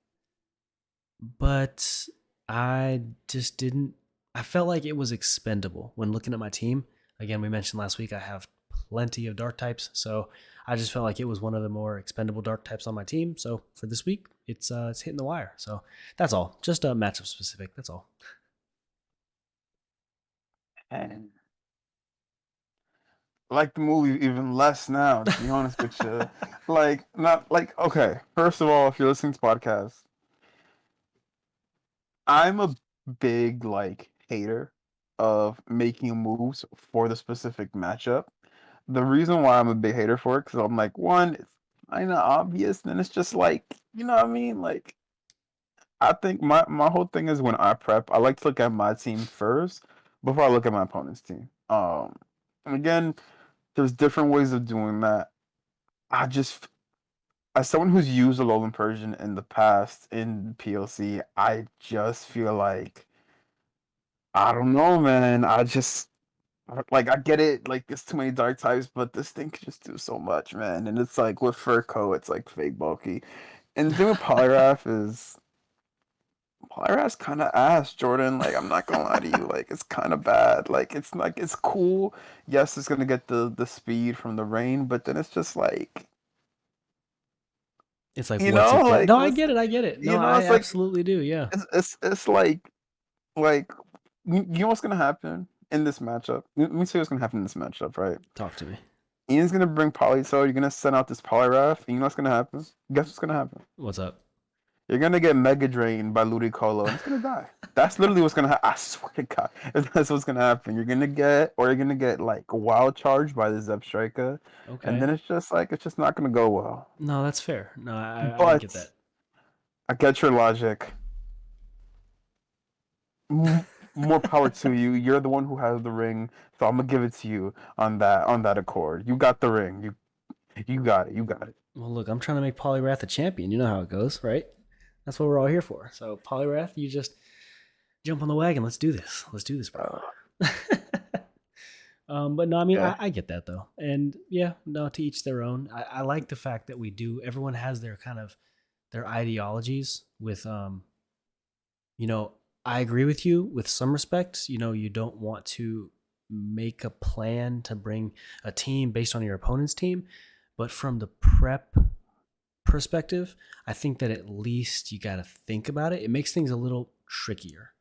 but I just didn't. I felt like it was expendable when looking at my team. Again, we mentioned last week I have plenty of dark types, so I just felt like it was one of the more expendable dark types on my team. So for this week, it's hitting the wire. So that's all. Just matchup specific. That's all. And I like the movie even less now, to be honest with you. Like, not like okay. First of all, if you're listening to podcasts, I'm a big like hater of making moves for the specific matchup. The reason why I'm a big hater for it, because I'm like, one, it's kind of obvious, and it's just like, you know what I mean? Like, I think my whole thing is when I prep, I like to look at my team first before I look at my opponent's team. And again, there's different ways of doing that. I just, as someone who's used a Alolan Persian in the past in PLC, I just feel like I don't know, man. Like I get it, like there's too many dark types, but this thing can just do so much, man. And it's like with Furco, it's like fake bulky. And the thing with Polyrath's kind of ass, Jordan. Like I'm not gonna lie to you, like it's kind of bad. Like it's cool. Yes, it's gonna get the speed from the rain, but then it's just like It's like, what's it gonna? No, I what's get it. I get it. No, I it's like absolutely do. Yeah. it's like you know what's gonna happen in this matchup. Let me see what's gonna happen in this matchup, right? Talk to me. Ian's gonna bring Politoed. You're gonna send out this Poliwrath. And you know what's gonna happen? Guess what's gonna happen? What's up? You're gonna get Mega Drained by Ludicolo, and it's gonna die. That's literally what's gonna happen. I swear to God, that's what's gonna happen. You're gonna get like Wild Charge by the Zebstrika, and Okay. then it's just not gonna go well. No, that's fair. No, I get But that. I get your logic. More power to you. You're the one who has the ring, so I'm gonna give it to you on that accord. You got the ring. You got it. You got it. Well, look, I'm trying to make Poliwrath a champion. You know how it goes, right? That's what we're all here for. So, Poliwrath, you just jump on the wagon. Let's do this. Let's do this, bro. But no, I mean, Yeah. I get that though, and yeah, no, to each their own. I like the fact that we do. Everyone has their kind of their ideologies with you know, I agree with you with some respects. You know, you don't want to make a plan to bring a team based on your opponent's team, but from the prep perspective, I think that at least you got to think about it. It makes things a little trickier.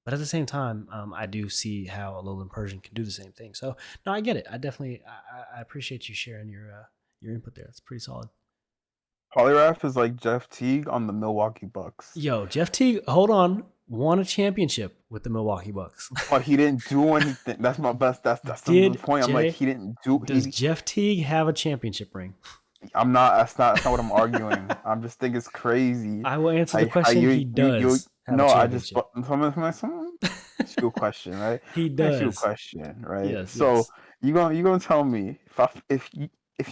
But at the same time, I do see how a Lowland Persian can do the same thing. So no, I get it. I definitely I appreciate you sharing your input there. It's pretty solid. Polygraph is like Jeff Teague on the Milwaukee Bucks. Yo, Jeff Teague, hold on, won a championship with the Milwaukee Bucks. But he didn't do anything. That's my best. That's the Did point. I'm like, Jay? he didn't do. Does Jeff Teague have a championship ring? I'm not. That's not what I'm arguing. I'm just think it's crazy. I will answer the How question. He you. does have a No, I just. championship. Ask you a question, right? He Ask you a does. question, right? Yes, So yes. you gonna tell me if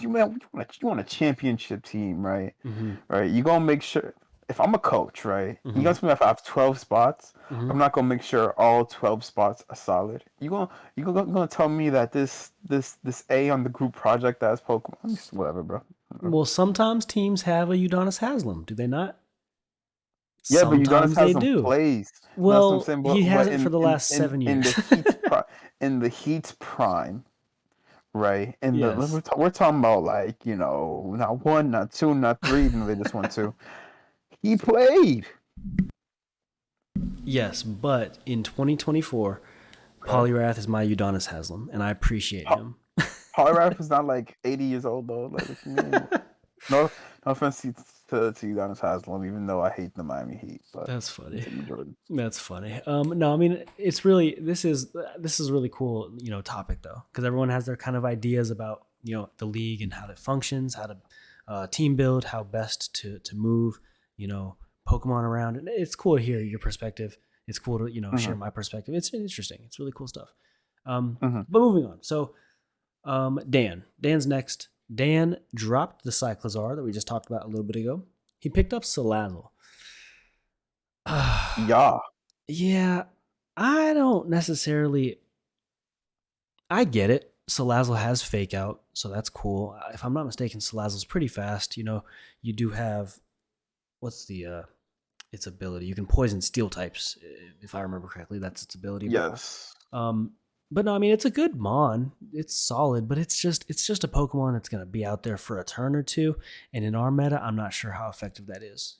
you man you want a championship team, right? Mm-hmm. Right? You gonna make sure if I'm a coach, right? You Mm-hmm. gonna tell me if I have 12 spots, Mm-hmm. I'm not gonna make sure all 12 spots are solid. You gonna tell me that this A on the group project that has Pokemon, whatever, bro. Well, sometimes teams have a Udonis Haslam, do they not? Yeah, but Udonis Sometimes has they some do. plays. That's what I'm Well, saying. he But hasn't for the last 7 years. in the Heat's prime, right? In the Yes. we're talking about like not one, not two, not three, even though they just won two. He played. Yes, but in 2024, Okay. Polyrath is my Udonis Haslam, and I appreciate Po- him. Polygraph is not like 80 years old though. Like what you mean? No, no offense to Udonis Haslam, even though I hate the Miami Heat, but That's funny. continue, Jordan. That's funny. No, I mean it's really this is really cool, topic though, because everyone has their kind of ideas about the league and how it functions, how to team build, how best to move, you know, Pokemon around, and it's cool to hear your perspective. It's cool to Hmm. share my perspective. It's interesting. It's really cool stuff. Hmm. But moving on. So Dan's next. Dan dropped the Cyclozar that we just talked about a little bit ago. He picked up Salazzle. Yeah. Yeah, I don't necessarily. I get it. Salazzle has fake out, so that's cool. If I'm not mistaken, Salazzle's pretty fast. You do have what's the its ability? You can poison steel types, if I remember correctly. That's its ability. But Yes. um, but no, I mean it's a good mon. It's solid, but it's just a Pokemon that's gonna be out there for a turn or two. And in our meta, I'm not sure how effective that is.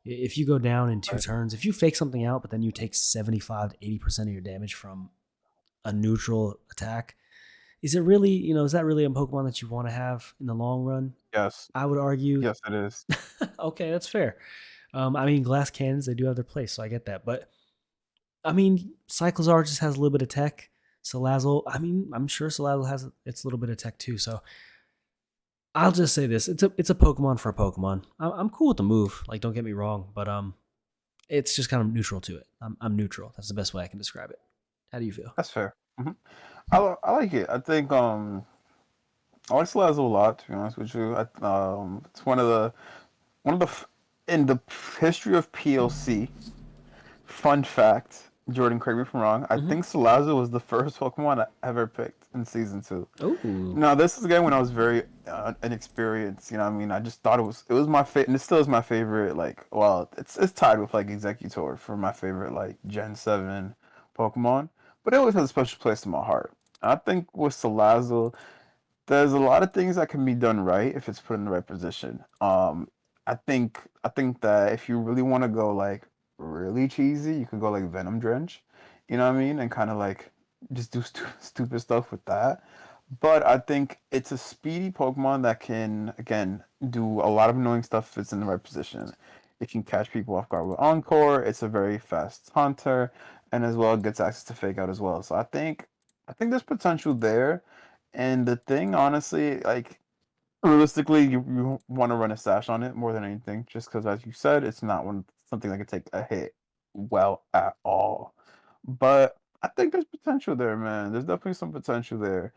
If you go down in two Right. turns, if you fake something out, but then you take 75 to 80% of your damage from a neutral attack, is that really a Pokemon that you want to have in the long run? Yes. I would argue. Yes, it is. Okay, that's fair. I mean, glass cannons, they do have their place, so I get that. But I mean, Cyclozar just has a little bit of tech. Salazzle, I mean, I'm sure Salazzle has its little bit of tech too. So I'll just say this: it's a Pokemon for a Pokemon. I'm cool with the move. Like, don't get me wrong, but it's just kind of neutral to it. I'm neutral. That's the best way I can describe it. How do you feel? That's fair. Hmm. I like it. I think I like Slazzle a lot. To be honest with you, it's one of the in the history of PLC. Fun fact, Jordan, correct me if I'm wrong. I Mm-hmm. think Salazzle was the first Pokemon I ever picked in season 2. Oh, Now, this is again when I was very inexperienced. You know what I mean? I just thought it was my favorite, and it still is my favorite. Like, well, it's tied with like Executor for my favorite like Gen 7 Pokemon. But it always has a special place in my heart. I think with Salazzle, there's a lot of things that can be done right if it's put in the right position. I think that if you really want to go like really cheesy, you could go like Venom Drench, you know what I mean, and kind of like just do stupid stuff with that. But I think it's a speedy Pokemon that can again do a lot of annoying stuff if it's in the right position. It can catch people off guard with Encore. It's a very fast hunter, and as well gets access to Fake Out as well. So I think there's potential there. And the thing, honestly, like realistically, you want to run a sash on it more than anything, just because, as you said, it's not something that could take a hit well at all. But I think there's potential there, man. There's definitely some potential there.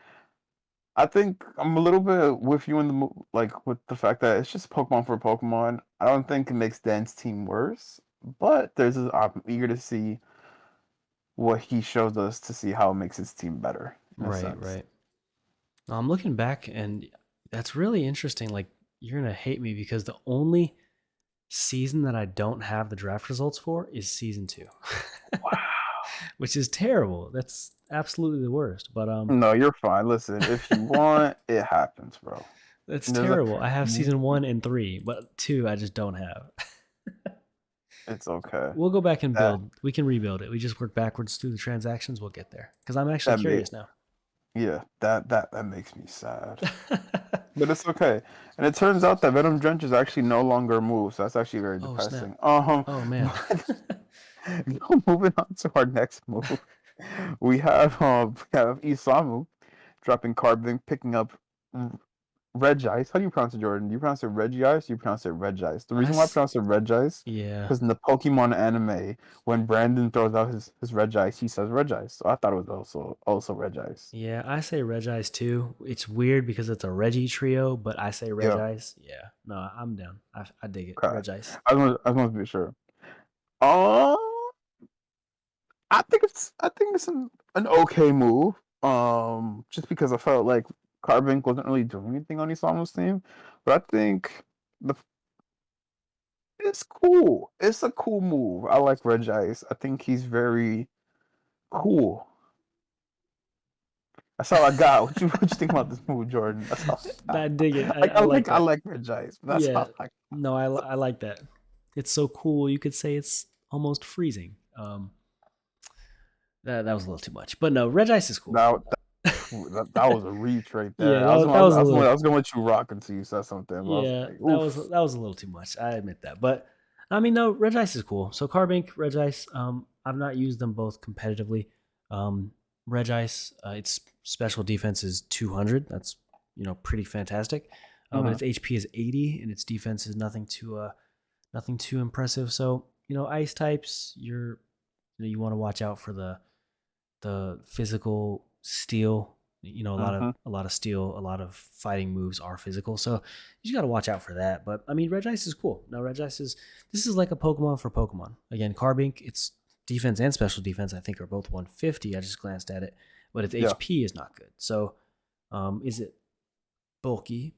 I think I'm a little bit with you in like with the fact that it's just Pokemon for Pokemon. I don't think it makes Dan's team worse, but I'm eager to see what he shows us to see how it makes his team better in a Right, sense. right. I'm looking back, and that's really interesting. Like, you're gonna hate me because the only season that I don't have the draft results for is season two, which is terrible. That's absolutely the worst. But No, you're fine. Listen, if you want, it happens, bro. that's There's a, terrible. I have season one and three, but two I just don't have. it's okay. We'll go back and That build. We can rebuild it. We just work backwards through the transactions. We'll get there because I'm actually that may curious now. yeah, that makes me sad. But it's okay. And it turns out that Venom Drench is actually no longer a move, so that's actually very Oh snap! depressing. Oh man! Moving on to our next move. We have Isamu dropping Carbon, picking up Regice. How do you pronounce it, Jordan? Do you pronounce it Regice? You pronounce it Regice. The I reason why I s- pronounce it Regice yeah. because in the Pokemon anime, when Brandon throws out his Regice, he says Regice. So I thought it was also Regice. Yeah, I say Regice too. It's weird because it's a Reggie trio, but I say Yeah. Regice. Yeah, no, I'm down. I dig it. Okay. Regice. I was want to be sure. Um, I think it's an okay move. Just because I felt like Carbink wasn't really doing anything on Isamu's team, but I think the it's cool. It's a cool move. I like Regice. I think he's very cool. That's all I got. What you think about this move, Jordan? That's all I got. I dig it. Like I like I that. like Regice. That's Yeah. all I No, I like that. It's so cool. You could say it's almost freezing. That was a little too much, but no, Regice is cool. got. That was a reach right Yeah, there. I was that gonna, I was, was I a was gonna, little. I was gonna let you rock until you said something. But I was Yeah, like, oof. that was a little too much. I admit that, but I mean, no, Regice is cool. So Carbink, Regice, I've not used them both competitively. Um, Regice, its special defense is 200. That's pretty fantastic. But Mhm. its HP is 80, and its defense is nothing too impressive. So ice types, you want to watch out for the physical steel. Mhm. A lot of steel, a lot of fighting moves are physical, so you just got to watch out for that. But I mean, Regice is cool. Now, Regice is this is like a Pokemon for Pokemon. Again, Carbink, its defense and special defense I think are both 150. I just glanced at it, but its Yeah. HP is not good. So, is it bulky?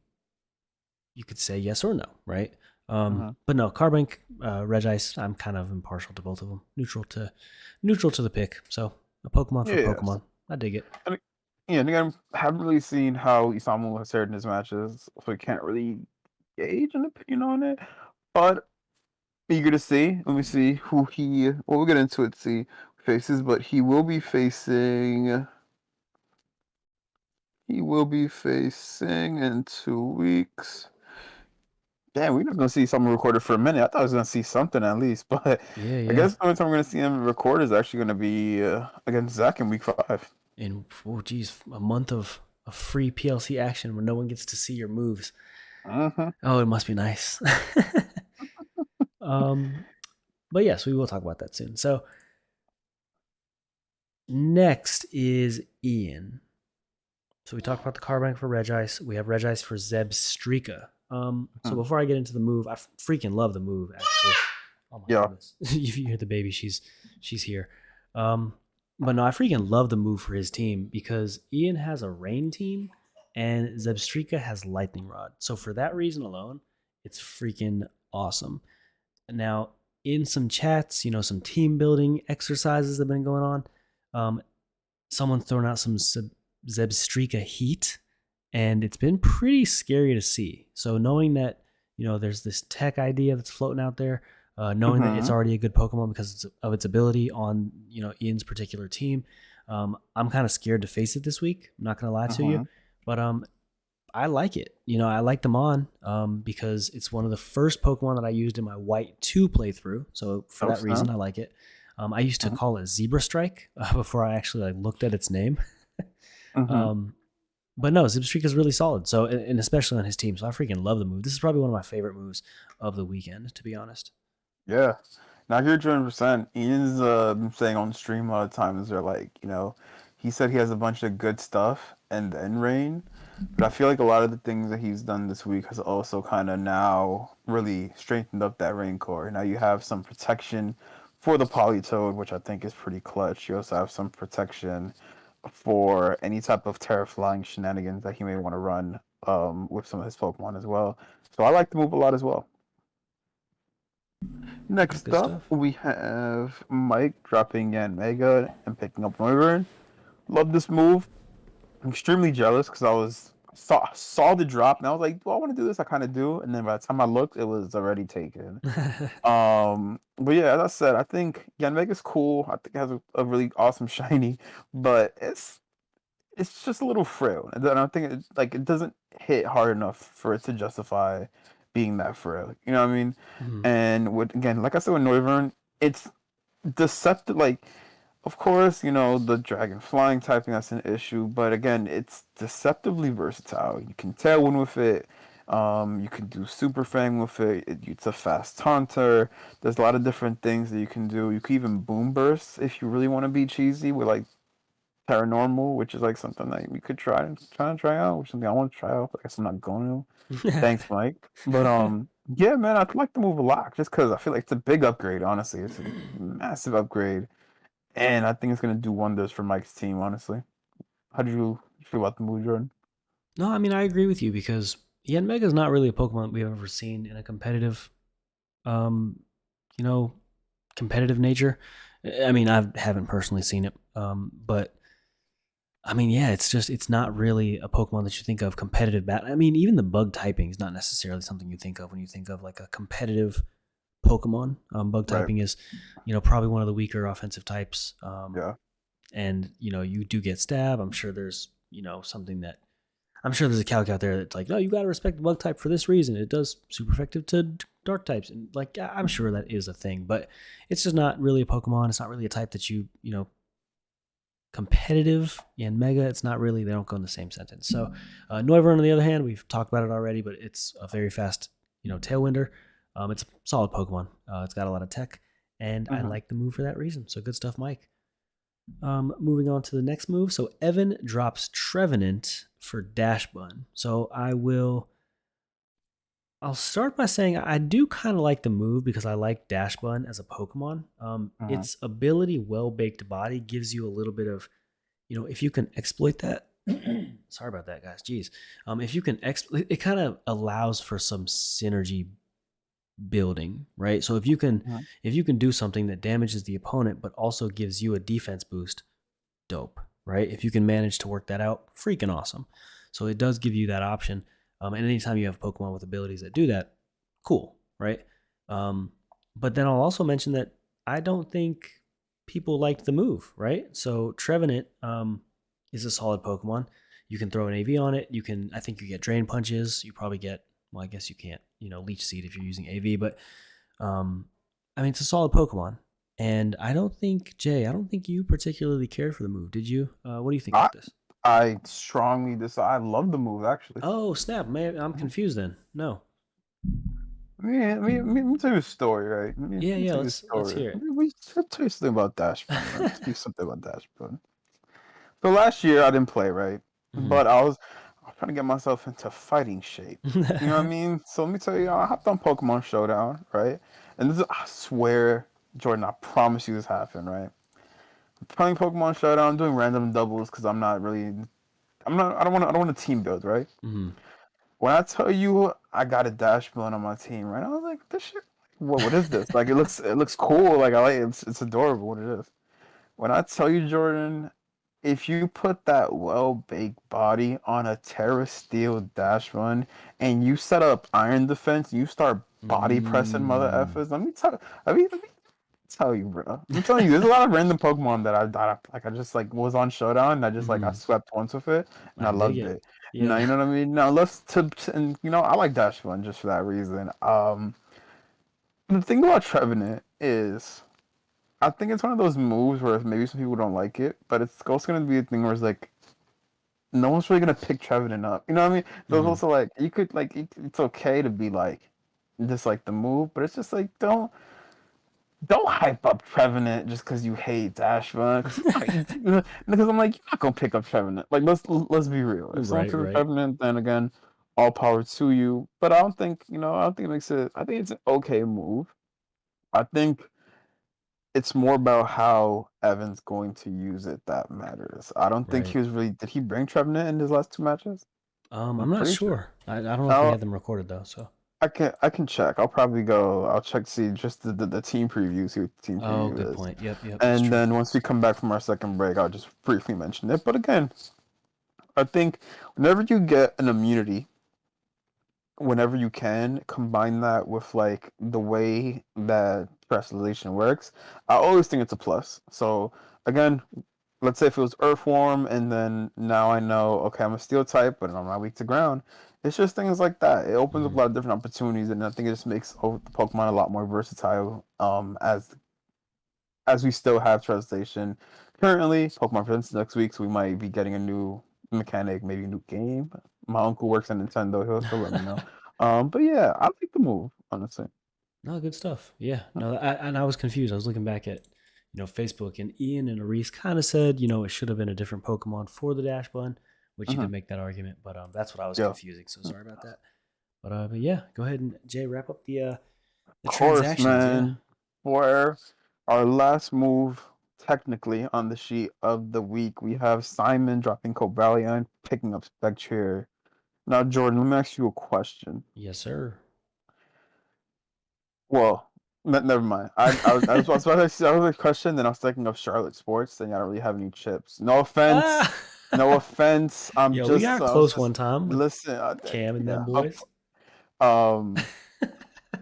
You could say yes or no, right? Mhm. But no, Carbink, Regice, I'm kind of impartial to both of them. Neutral to the pick. So a Pokemon for Yes. Pokemon. I dig it. And yeah, and again, I haven't really seen how Isamu has fared in his matches, so I can't really gauge an opinion on it. But eager to see. Let me see who he. Well, we'll get into it. See faces, but he will be facing. He will be facing in 2 weeks. Damn, we're not gonna see something recorded for a minute. I thought I was gonna see something at least, but Yeah, I yeah. guess the only time we're gonna see him record is actually gonna be against Zach in week 5. And oh geez, a month of free PLC action where no one gets to see your moves. Mm-hmm. Oh, it must be nice. um, but yes, we will talk about that soon. So next is Ian. So we talked about the Carbine for Regice. We have Regice for Zebstrika. So before I get into the move, I freaking love the move actually. Oh my Yeah. goodness! If you hear the baby, she's here. Um, but no, I freaking love the move for his team because Ian has a rain team and Zebstrika has lightning rod. So for that reason alone, it's freaking awesome. Now, in some chats, some team building exercises that have been going on. Um, Someone's thrown out some Zebstrika heat, and it's been pretty scary to see. So knowing that there's this tech idea that's floating out there, knowing that it's Mm-hmm. already a good Pokemon because of its ability on Ian's particular team, I'm kind of scared to face it this week. I'm not gonna lie to you, Mm-hmm. but I like it. I like them on because it's one of the first Pokemon that I used in my White 2 playthrough. So for Oh that reason, snap. I like it. I used to Mm-hmm. call it Zebra Strike before I actually looked at its name. Mm-hmm. um, but no, Zebstrika is really solid. So and especially on his team. So I freaking love the move. This is probably one of my favorite moves of the weekend, to be honest. Yeah. Now you're 200%. Ian's been saying on stream a lot of times they're like, he said he has a bunch of good stuff and then rain. But I feel like a lot of the things that he's done this week has also kind of now really strengthened up that rain core. Now you have some protection for the Polytoad, which I think is pretty clutch. You also have some protection for any type of terra flying shenanigans that he may want to run with some of his Pokemon as well. So I like the move a lot as well. Next Good up, stuff. we have Mike dropping Mega and picking up Noivern. Love this move. I'm extremely jealous because I saw the drop and I was like, do I want to do this? I kind of do. And then by the time I looked, it was already taken. But yeah, as I said, I think Yanmega's cool. I think it has a really awesome shiny, but it's just a little frail. And then I think it doesn't hit hard enough for it to justify being that frail. You know what I mean? Mhm. And with again, like I said with Noivern, it's deceptive. Like, of course, the dragon flying typing, that's an issue, but again, it's deceptively versatile. You can Tailwind with it. You can do Super Fang with it. It's a fast taunter. There's a lot of different things that you can do. You can even Boom Burst if you really want to be cheesy with like Paranormal, which is like something that we could try out, which is something I want to try out, but I guess I'm not going to. Thanks, Mike. But yeah, man, I like the move a lot just because I feel like it's a big upgrade. Honestly, it's a massive upgrade, and I think it's gonna do wonders for Mike's team. Honestly, how do you feel about the move, Jordan? No, I mean I agree with you because Yanmega is not really a Pokemon we've ever seen in a competitive, um, you know, competitive nature. I mean, I haven't personally seen it, but I mean, yeah, it's not really a Pokemon that you think of competitive battle. I mean, even the bug typing is not necessarily something you think of when you think of like a competitive Pokemon. Bug Right. typing is, probably one of the weaker offensive types. Yeah. And you do get stab. I'm sure there's something that I'm sure there's a calc out there that's like, no, you got to respect the bug type for this reason. It does super effective to dark types, and like I'm sure that is a thing, but it's just not really a Pokemon. It's not really a type that competitive and mega. It's not really. They don't go in the same sentence. So Noivern, on the other hand, we've talked about it already, but it's a very fast Tailwinder. It's a solid Pokemon. It's got a lot of tech, and I Hmm. like the move for that reason. So good stuff, Mike. Moving on to the next move. So Evan drops Trevenant for Dash Bun. So I'll start by saying I do kind of like the move because I like Dash Bun as a Pokemon. Hmm. Its ability, Well Baked Body, gives you a little bit of, if you can exploit that. Sorry about that, guys. Jeez. If you can exploit, it kind of allows for some synergy building, right? So Hmm. if you can do something that damages the opponent but also gives you a defense boost, dope, right? If you can manage to work that out, freaking awesome. So it does give you that option. And anytime you have Pokemon with abilities that do that, cool, right? Um, but then I'll also mention that I don't think people liked the move, right? So Trevenant is a solid Pokemon. You can throw an AV on it. I think you get Drain Punches. You probably get, well, I guess you can't, Leech Seed if you're using AV, but um, I mean, it's a solid Pokemon. And I don't think you particularly cared for the move. Did you? What do you think I about this? I strongly decide. I love the move actually. Oh, snap. Man, I'm confused then. No. Let me tell you a story, right? Let Yeah, me yeah, tell you a let's story. hear it. Let me tell you something about Dash Bun, right? Let's do something about Dash Bun. So last year I didn't play, right? Mhm. But I was trying to get myself into fighting shape. You know what I mean? So let me tell you, I hopped on Pokemon Showdown, right? And this is, I swear, Jordan, I promise you this happened, right? I'm playing Pokemon Showdown, doing random doubles because I don't want to team build, right? Mhm. When I tell you I got a Dash Bun on my team, right? I was like, this shit, what is this? Like it looks cool. Like I like it. It's adorable what it is. When I tell you, Jordan, if you put that well-baked body on a Terra Steel Dash Run and you set up Iron Defense, you start body pressing mother Mm. effers. Let me tell you, bro. I'm telling you, there's a lot of random Pokemon that I just like was on Showdown and I Mhm. swept once with it and I I dig loved it. it. Now Yeah. you know what I mean. Now and I like Dash Run just for that reason. The thing about Trevenant is I think it's one of those moves where maybe some people don't like it, but it's also gonna be a thing where it's like no one's really gonna pick Trevenant up. You know what I mean? So it's Mhm. also like you could like it's okay to be like dislike the move, but it's just like don't hype up Trevenant just because you hate Dash Run. Because I'm like you're not gonna pick up Trevenant. Like let's be real. If someone Right, picks up right. Trevenant, then again, all power to you. But I don't think it makes it. I think it's an okay move. I think it's more about how Evan's going to use it that matters. I don't think Right. he was really. Did he bring Trevenant in his last two matches? I'm I'm not pretty sure. sure. I don't know if we I'll, had them recorded though. So. I can check. I'll probably go. I'll check see just the team preview. See what the team Oh, good preview is, point. Yep, yep, that's and true. then once we come back from our second break, I'll just briefly mention it. But again, I think whenever you get an immunity, whenever you can combine that with like the way that specialization works, I always think it's a plus. So again, let's say if it was Earthworm, and then now I know, okay, I'm a Steel type, but I'm not weak to ground. It's just things like that. It opens up Hmm. a lot of different opportunities, and I think it just makes the Pokemon a lot more versatile. As we still have translation currently, Pokemon Presents next week, so we might be getting a new mechanic, maybe a new game. My uncle works at Nintendo. He'll let me know. But yeah, I like the move, honestly. No, good stuff. Yeah. No, and I was confused. I was looking back at, Facebook, and Ian and Aris kind of said, it should have been a different Pokemon for the Dash Bun, which you Mm-hmm. could make that argument, but that's what I was Yeah. confusing. So sorry about that. But yeah, go ahead and Jay wrap up the Course, transactions. Yeah. man. For our last move, technically on the sheet of the week, we have Simon dropping Cobalion, picking up Spectre. Now, Jordan, let me ask you a question. Yes, sir. Well, never mind. I was about to say I was a question, then I was thinking of Charlotte Sports, then I don't really have any chips. No offense, Ah. no offense. Yo, we got I was close just one time with listen. Cam and them Yeah. boys. Um.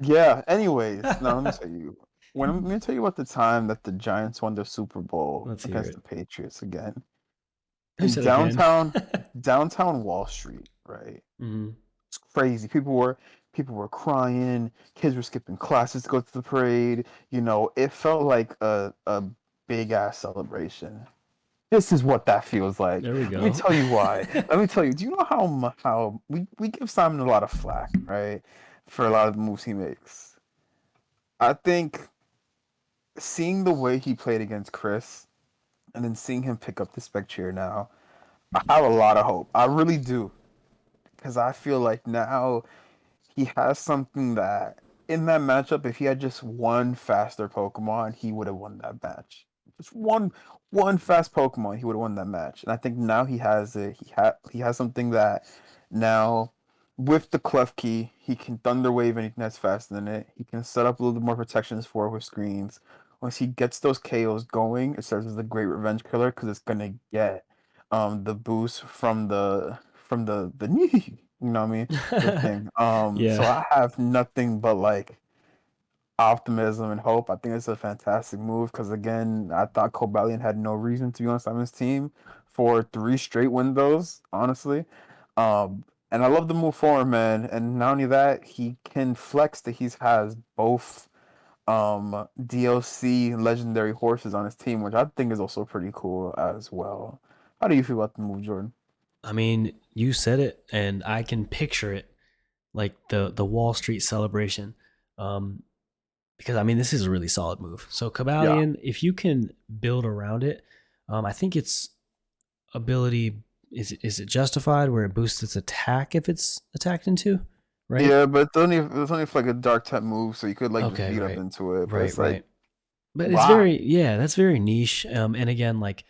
Yeah. Anyways, now let me tell you. I'm gonna tell you about the time that the Giants won the Super Bowl Let's hear against the it. Patriots again Who in said again? downtown Wall Street. Right. Hmm. It's crazy. People were crying. Kids were skipping classes to go to the parade. It felt like a big ass celebration. This is what that feels like. There we Let me go. tell you why. Let me tell you. Do you know how we give Simon a lot of flack, right, for a lot of the moves he makes? I think seeing the way he played against Chris, and then seeing him pick up the Spectre now, I have a lot of hope. I really do, because I feel like now he has something that in that matchup, if he had just one faster Pokemon, he would have won that match. Just one fast Pokemon, he would have won that match. And I think now he has it. He has something that now with the Clef Key, he can Thunder Wave anything that's faster than it. He can set up a little bit more protections for it with screens. Once he gets those KOs going, it serves as a great revenge killer because it's gonna get the boost from the knee. You know what I mean? The thing. So Yeah. I have nothing but like optimism and hope. I think it's a fantastic move because again, I thought Cobalion had no reason to be on Simon's team for three straight windows, honestly. And I love the move forward, man. And not only that, he can flex that he has both DLC legendary horses on his team, which I think is also pretty cool as well. How do you feel about the move, Jordan? I mean, you said it, and I can picture it, like the Wall Street celebration. Um, because I mean, this is a really solid move. So Yeah. Kabalion, if you can build around it, I think its ability is it justified where it boosts its attack if it's attacked into, right? Yeah, but it's only for like a dark type move, so you could like just Okay, beat up right, into it. But right, it's like, right. But it's why? very, yeah, that's very niche. And again, like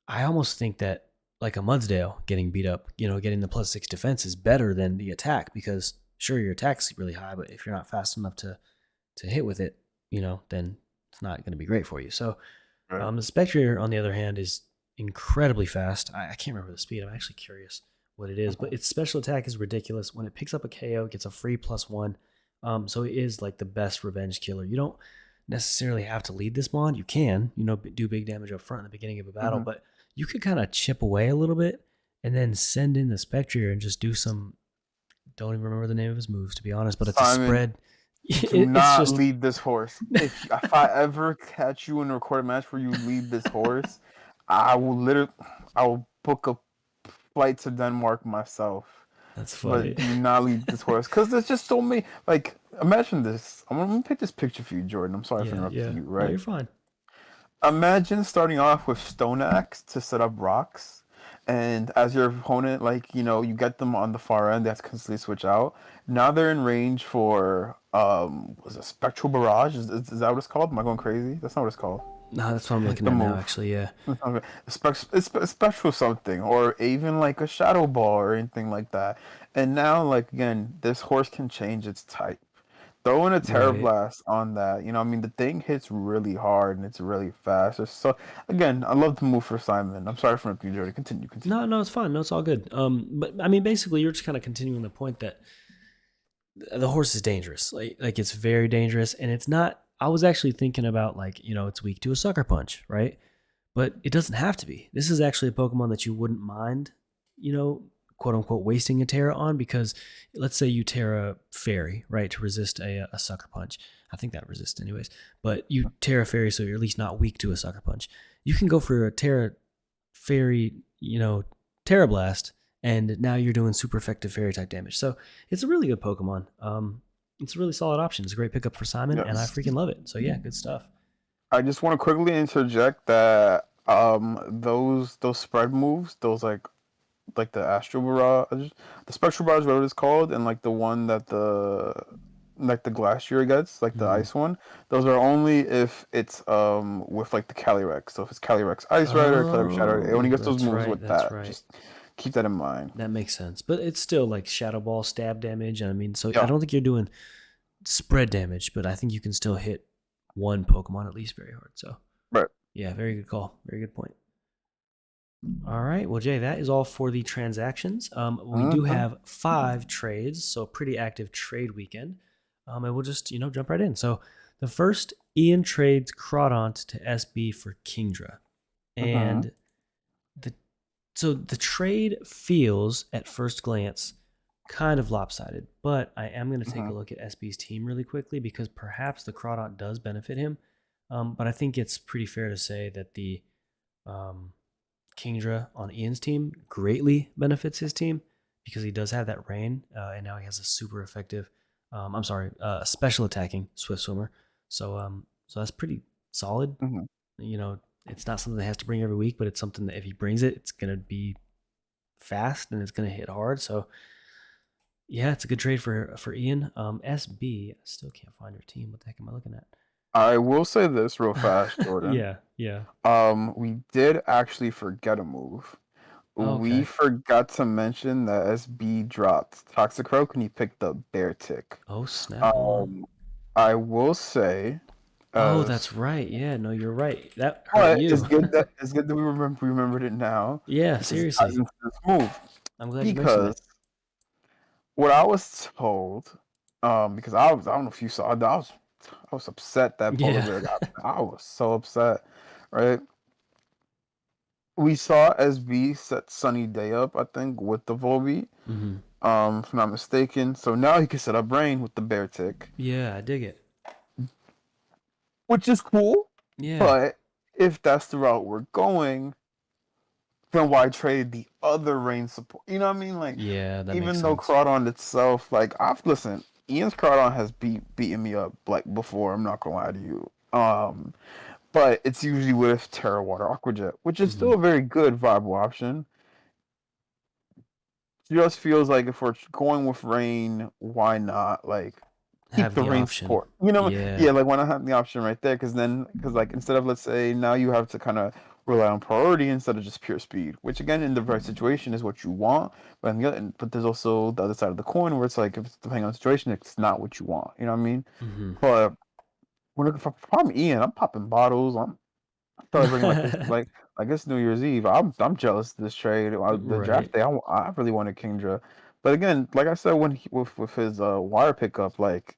I almost think that like a Mudsdale getting beat up, getting the +6 defense is better than the attack because sure your attack's really high, but if you're not fast enough to hit with it, then it's not going to be great for you. So Right. the Spectre, on the other hand, is incredibly fast. I can't remember the speed. I'm actually curious what it is, but its special attack is ridiculous. When it picks up a KO, it gets a free +1. So it is like the best revenge killer. You don't necessarily have to lead this bond. You can, do big damage up front in the beginning of a battle, Mm-hmm. but you could kind of chip away a little bit and then send in the Spectre and just do some. Don't even remember the name of his moves, to be honest, but it's a Simon, spread. do It's not just, lead this horse. If I ever catch you in a recorded match where you lead this horse, I will book a flight to Denmark myself. that's But funny. do not lead this horse because there's just so many. Like, imagine this. I'm gonna pick this picture for you, Jordan. I'm sorry for Yeah, interrupting yeah. you. No, Right? you're fine. Imagine starting off with Stone Axe to set up rocks, and as your opponent, like, you get them on the far end, they have to constantly switch out. Now they're in range for was it Spectral Barrage? Is that what it's called? Am I going crazy? That's not what it's called. No, that's what I'm looking The at now. move. Actually, yeah. Okay. It's special something, or even like a Shadow Ball or anything like that. And now, like, again, this horse can change its type. Throw in a Terra Right. Blast on that. I mean, the thing hits really hard and it's really fast. So, again, I love the move for Simon. I'm sorry for interrupting you, Jody. Continue, continue. No, no, it's fine. No, it's all good. But I mean, basically, you're just kind of continuing the point that the horse is dangerous. Like it's very dangerous, and it's not. I was actually thinking about like it's weak to a sucker punch, right? But it doesn't have to be. This is actually a Pokemon that you wouldn't mind, quote unquote, wasting a Terra on because let's say you Terra Fairy, right, to resist a sucker punch. I think that resists anyways. But you Terra Fairy, so you're at least not weak to a sucker punch. You can go for a Terra Fairy, Terra Blast, and now you're doing super effective Fairy type damage. So it's a really good Pokemon. It's a really solid option. It's a great pickup for Simon, and I Yes. freaking love it. So yeah, good stuff. I just want to quickly interject that those spread moves, those like the Astral Barrage, the Spectral Barrage, whatever it's called, and like the one that the Glacier gets, like the Mm-hmm. ice one, those are only if it's with like the Calyrex. So if it's Calyrex Ice Rider or Calyrex Shadow, it only Oh, gets those that's moves right. with That's that. right. Just keep that in mind. That makes sense. But it's still like Shadow Ball stab damage. I mean, so I Yeah, don't think you're doing spread damage, but I think you can still hit one Pokemon at least very hard. So right. yeah, very good call. Very good point. All right. Well, Jay, that is all for the transactions. We do Mm-hmm. have 5 trades, so a pretty active trade weekend. And we'll just, jump right in. So the first, Ian trades Crawdont to SB for Kingdra. Mm-hmm. And the so the trade feels at first glance kind of lopsided, but I am going to take Mm-hmm. a look at SB's team really quickly because perhaps the Crawdont does benefit him. But I think it's pretty fair to say that the um, Kingdra on Ian's team greatly benefits his team because he does have that rain, and now he has a super effective, I'm sorry, special attacking Swift Swimmer. So that's pretty solid. Mm-hmm. You know, it's not something that has to bring every week, but it's something that if he brings it, it's gonna be fast and it's gonna hit hard. So yeah, it's a good trade for Ian. SB, I still can't find your team. What the heck am I looking I will say this real fast, at? Jordan. Yeah, yeah. We did actually forget a move. We Okay. forgot to mention that SB dropped Toxicroak and he picked up Bear Tick. Oh, snap on. Um, I will say, Oh, as that's right. Yeah, no, you're right. That hurt but you. it's good that we remembered it now Yeah, because it ties seriously. into this move. I'm glad you mentioned Because it. what I was told, because I don't know if you saw it, I was upset that Polar Yeah. Bear got. I was so upset, right? We saw SB set Sunny Day up, I think, with the Volbeat. Hmm. If I'm not mistaken. So now he can set up Rain with the Bear Tick, Yeah, I dig it. which is cool. Yeah. But if that's the route we're going, then why trade the other Rain support? You know what I mean? Like, Yeah, that makes even though sense. Crawdon itself, like, I've listened, Ian's Crawdon has beaten me up like before. I'm not gonna lie to you. But it's usually with Terra Water Aquajet, which is Hmm. still a very good viable option. Just feels like if we're going with rain, why not like keep Have the the rain option. support? You know, Yeah. yeah, like why not have the option right there? Because like instead of let's say now you have to kind of rely on priority instead of just pure speed, which again in the right situation is what you want. But but there's also the other side of the coin where it's like if it's depending on the situation, it's not what you want. You know what I mean? Hmm. But when if I'm Ian, I'm popping bottles. I'm celebrating like it's New Year's Eve. I'm jealous of this trade. The Right. draft day, I really wanted Kingdra, but again, like I said, when with his wire pickup, like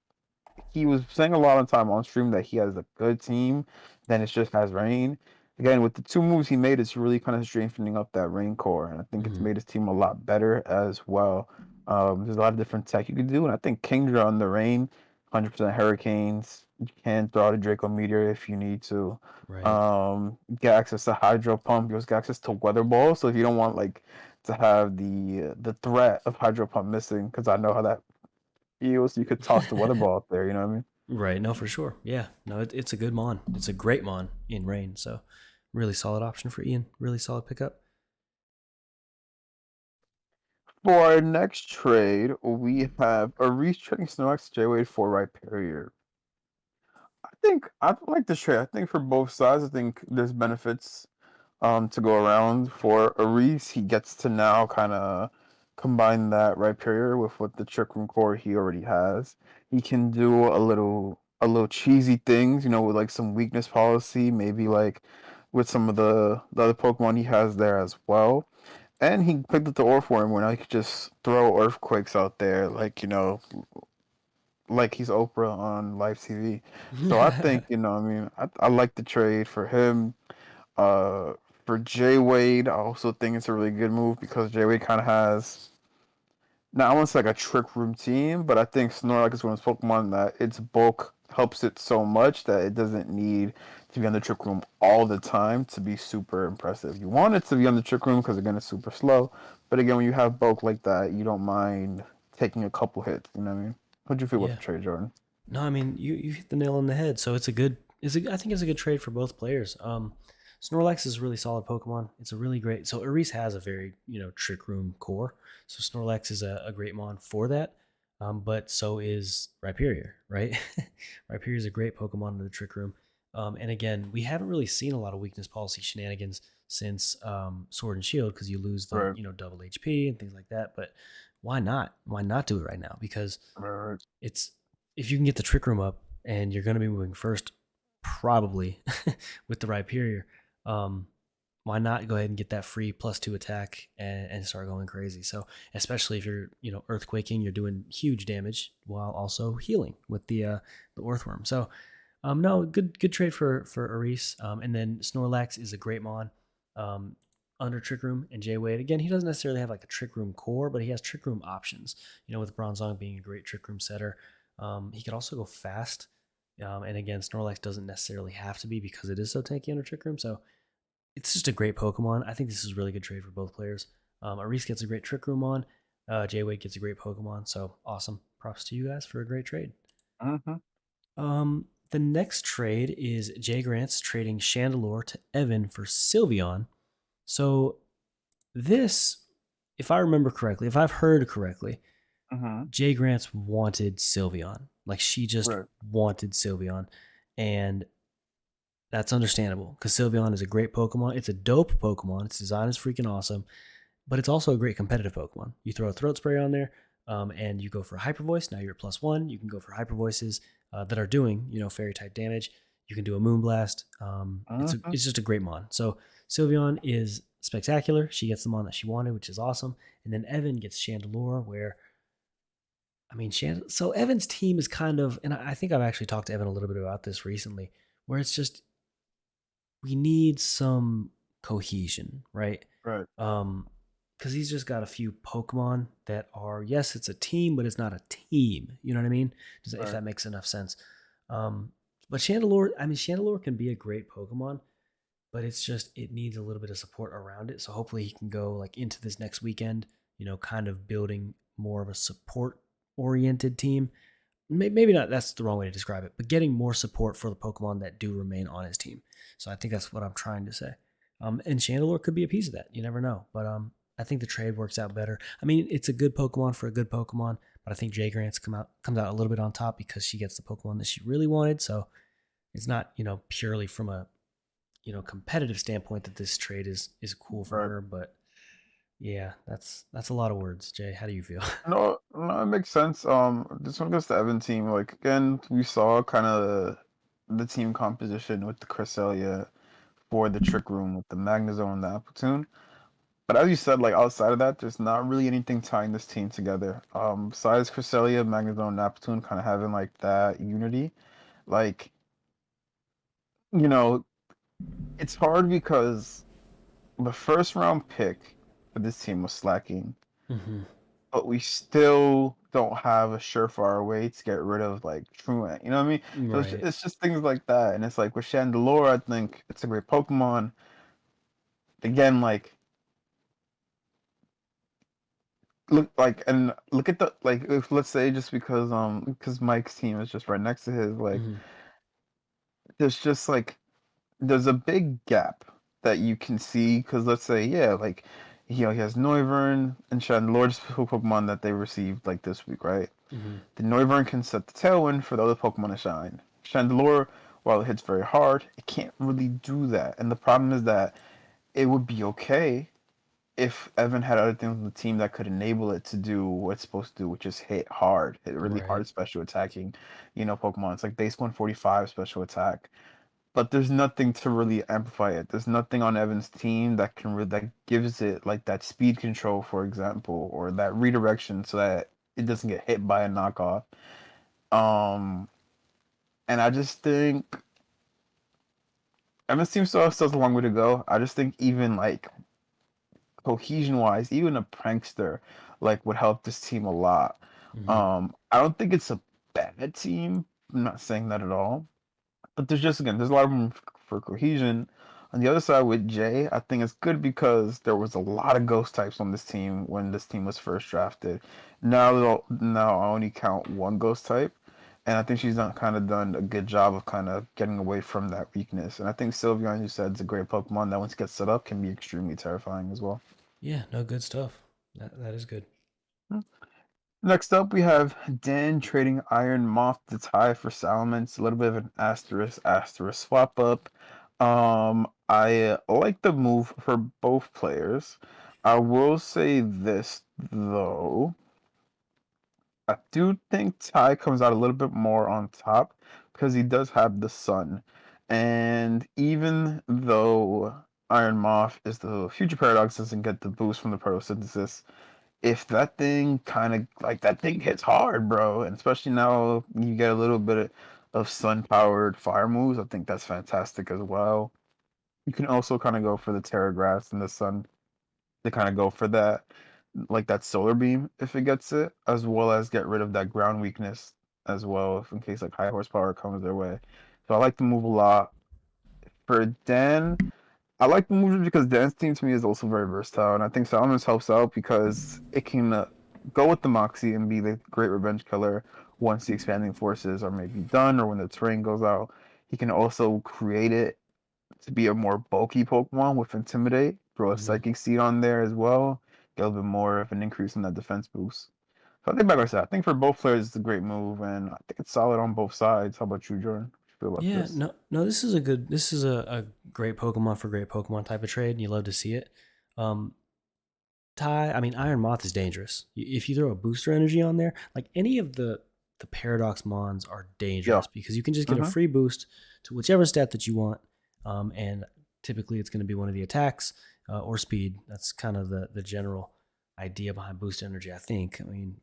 he was saying a lot of time on stream that he has a good team, then it's just has Rain. Again, with the 2 moves he made, it's really kind of strengthening up that Rain core, and I think it's Hmm. made his team a lot better as well. There's a lot of different tech you could do, and I think Kingdra on the Rain, 100% Hurricanes. You can throw out a Draco Meteor if you need to. Right. Get access to Hydro Pump. You also get access to Weather Ball. So if you don't want like to have the threat of Hydro Pump missing, because I know how that feels, you could toss the Weather Ball up there. You know what I mean? Right. No, for sure. Yeah. No, it's a good mon. It's a great mon in rain. So really solid option for Ian. Really solid pickup. For our next trade, we have a Reese trading Snorlax J-Wade for Rhyperior. I like this trade. I think for both sides, I think there's benefits to go around. For Aris, he gets to now kind of combine that Rhyperior with what the Trick Room core he already has. He can do a little cheesy things, with like some weakness policy, maybe like with some of the other Pokemon he has there as well. And he picked up the Orthworm where now he could just throw earthquakes out there, like he's Oprah on live TV. So I think, I mean, I like the trade for him. Uh, for Jay Wade, I also think it's a really good move because Jay Wade kind of has not almost like a trick room team, but I think Snorlax is one of those Pokemon that its bulk helps it so much that it doesn't need to be on the trick room all the time to be super impressive. You want it to be on the trick room because again it's super slow, but again when you have bulk like that, you don't mind taking a couple hits. You know what I mean? How'd you feel about Yeah. the trade, Jordan? No, I mean you hit the nail on the head. So it's a good I think it's a good trade for both players. Snorlax is a really solid Pokemon. It's a really great. So Aris has a very Trick Room core. So Snorlax is a great mon for that. But so is Rhyperior, right? Rhyperior is a great Pokemon in the Trick Room. And again, we haven't really seen a lot of weakness policy shenanigans since Sword and Shield because you lose the Right, double HP and things like that. But why not? Why not do it right now? Because right, it's if you can get the Trick Room up and you're going to be moving first, probably with the Rhyperior, um, why not go ahead and get that free +2 attack and start going crazy? So especially if you're earthquaking, you're doing huge damage while also healing with the Earthworm. So no, good trade for Aris. And then Snorlax is a great mon. Um, under Trick Room and Jay Wade. Again, he doesn't necessarily have like a Trick Room core, but he has Trick Room options. With Bronzong being a great Trick Room setter. He could also go fast. And again, Snorlax doesn't necessarily have to be because it is so tanky under Trick Room. So it's just a great Pokemon. I think this is a really good trade for both players. Aris gets a great Trick Room on. Jay Wade gets a great Pokemon. So awesome. Props to you guys for a great trade. mm-hmm, The next trade is Jay Grants trading Chandelure to Evan for Sylveon. So this, if I remember correctly, if I've heard correctly, mm-hmm, Jay Grants wanted Sylveon. Like she just right, wanted Sylveon. And that's understandable because Sylveon is a great Pokemon. It's a dope Pokemon. Its design is freaking awesome, but it's also a great competitive Pokemon. You throw a Throat Spray on there, and you go for a Hyper Voice. Now you're at +1. You can go for Hyper Voices that are doing Fairy type damage. You can do a Moonblast. mm-hmm, It's just a great mon. So Sylveon is spectacular. She gets the mon that she wanted, which is awesome. And then Evan gets Chandelure, where so Evan's team is kind of, and I think I've actually talked to Evan a little bit about this recently, where it's just we need some cohesion, right? right, Because he's just got a few Pokemon that are, yes, it's a team, but it's not a team. You know what I mean? If right, that makes enough sense. Um, but Chandelure can be a great Pokemon, but it's just it needs a little bit of support around it. So hopefully he can go like into this next weekend, kind of building more of a support oriented team. Maybe not, that's the wrong way to describe it, but getting more support for the Pokemon that do remain on his team. So I think that's what I'm trying to say. And Chandelure could be a piece of that. You never know. But I think the trade works out better. I mean, it's a good Pokemon for a good Pokemon, but I think Jay Grants comes out a little bit on top because she gets the Pokemon that she really wanted. So it's not, purely from a competitive standpoint that this trade is cool for right. her. But yeah, that's a lot of words. Jay, how do you feel? No, no, it makes sense. This one goes to Evan team. Like again, we saw kind of the team composition with the Cresselia for the Trick Room with the Magnezone and the Appletoon. But as you said, like outside of that, there's not really anything tying this team together. Besides Cresselia, Magnezone, and Appletoon kind of having like that unity. Like, you know, it's hard because the first round pick for this team was slacking, Hmm. but we still don't have a surefire way to get rid of like Truant. You know what I mean? So Right. it's just things like that. And it's like with Chandelure, I think it's a great Pokemon. Again, like look at the like if let's say just because Mike's team is just right next to his, like Hmm. there's just like there's a big gap that you can see because let's say yeah, like he has Noivern and Chandelure, just two Pokemon that they received like this week, right? Mm-hmm. The Noivern can set the tailwind for the other Pokemon to shine. Chandelure, while it hits very hard, it can't really do that. And the problem is that it would be okay if Evan had other things on the team that could enable it to do what it's supposed to do, which is hit hard, hit really Right. hard special attacking, Pokemon. It's like base 145 special attack. But there's nothing to really amplify it. There's nothing on Evan's team that gives it like that speed control, for example, or that redirection so that it doesn't get hit by a knockoff. Um, and I just think Evan's team still has a long way to go. I just think even like cohesion wise, even a prankster like would help this team a lot. Mm-hmm. I don't think it's a bad team. I'm not saying that at all. But there's a lot of room for cohesion. On the other side with Jay, I think it's good because there was a lot of ghost types on this team when this team was first drafted. Now I only count one ghost type, and I think she's done a good job of kind of getting away from that weakness. And I think Sylveon, you said, is a great Pokemon that once it gets set up can be extremely terrifying as well. Yeah, no, good stuff. That is good. Next up, we have Dan trading Iron Moth to tie for Salamence. A little bit of an asterisk swap up. I like the move for both players. I will say this though. I do think Ty comes out a little bit more on top because he does have the sun. And even though Iron Moth is the future paradox doesn't get the boost from the photosynthesis, if that thing kind of like that thing hits hard, bro, and especially now you get a little bit of sun powered fire moves, I think that's fantastic as well. You can also kind of go for the Terra Grass and the sun to kind of go for that, like that solar beam if it gets it, as well as get rid of that ground weakness as well, if in case like high horsepower comes their way. So I like the move a lot. For Dan, I like the movie because dance team to me is also very versatile, and I think Salamence helps out because it can go with the Moxie and be the great revenge killer once the expanding forces are maybe done or when the terrain goes out. He can also create it to be a more bulky Pokemon with Intimidate, throw a Mm-hmm. Psychic Seed on there as well, get a little bit more of an increase in that defense boost. So I think, like I said, I think for both players it's a great move, and I think it's solid on both sides. How about you, Jordan? What you feel about Yeah, this? no, no, this is a great Pokemon for great Pokemon type of trade, and you love to see it. Um, I mean, Iron Moth is dangerous. If you throw a booster energy on there, like any of the Paradox Mons are Yeah. dangerous because you can just get a Mm-hmm. free boost to whichever stat that you want, and typically it's going to be one of the attacks or speed. That's kind of the general idea behind boost energy. I think. I mean,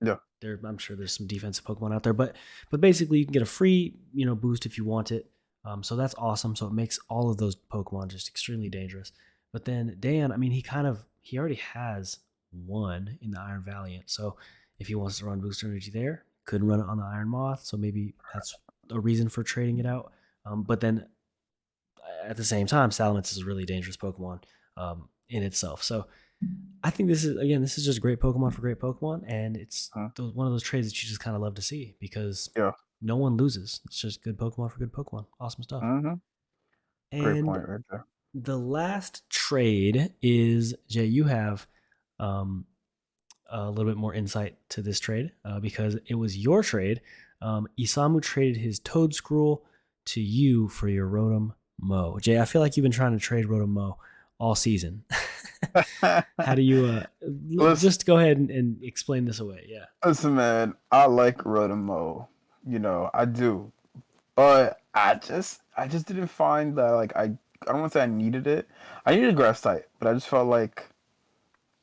Yeah. I'm sure there's some defensive Pokemon out there, but basically you can get a free boost if you want it. So that's awesome. So it makes all of those Pokemon just extremely dangerous. But then Dan, I mean, he already has one in the Iron Valiant. So if he wants to run booster energy there, couldn't run it on the Iron Moth. So maybe that's a reason for trading it out. But then at the same time, Salamence is a really dangerous Pokemon in itself. So I think this is just great Pokemon for great Pokemon, and it's Mhm. one of those trades that you just kind of love to see because Yeah. no one loses. It's just good Pokemon for good Pokemon. Awesome stuff. Mm-hmm. Great And point right there. the last trade is Jay. You have um, a little bit more insight to this trade because it was your trade. Isamu traded his Toad Scroll to you for your Rotom Mo. Jay, I feel like you've been trying to trade Rotom Mo all season. How do you listen, just go ahead and explain this away? Yeah. listen, man. I like Rotamo. I do, but I just didn't find that like I don't want to say I needed it. I needed grass type, but I felt like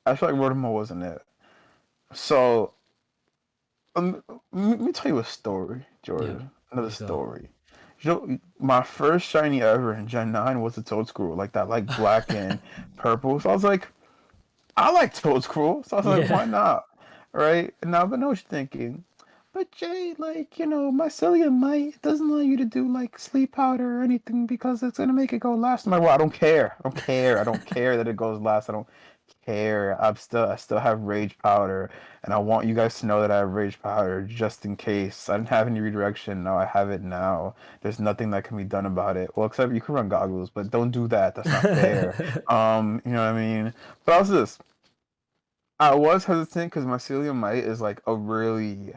Rotamo wasn't it. So let me tell you a story, Yeah. Jordan. Another Please go. story. My first shiny ever in Gen 9 was a Toad Screw, like that, like black and purple. So I was like, I like Toad's Cruel, so I was like, Yeah. why not? Right? And now I know what you're thinking. But Jay, like, mycelium might doesn't allow you to do like sleep powder or anything because it's gonna make it go last. I'm like, well, I don't care. I don't care. I don't care that it goes last. I don't care. I still have rage powder, and I want you guys to know that I have rage powder just in case. I didn't have any redirection. Now I have it now. There's nothing that can be done about it. Well, except you can run goggles, but don't do that. That's not fair. You know what I mean? But also this, I was hesitant because Mycelium Might is like a really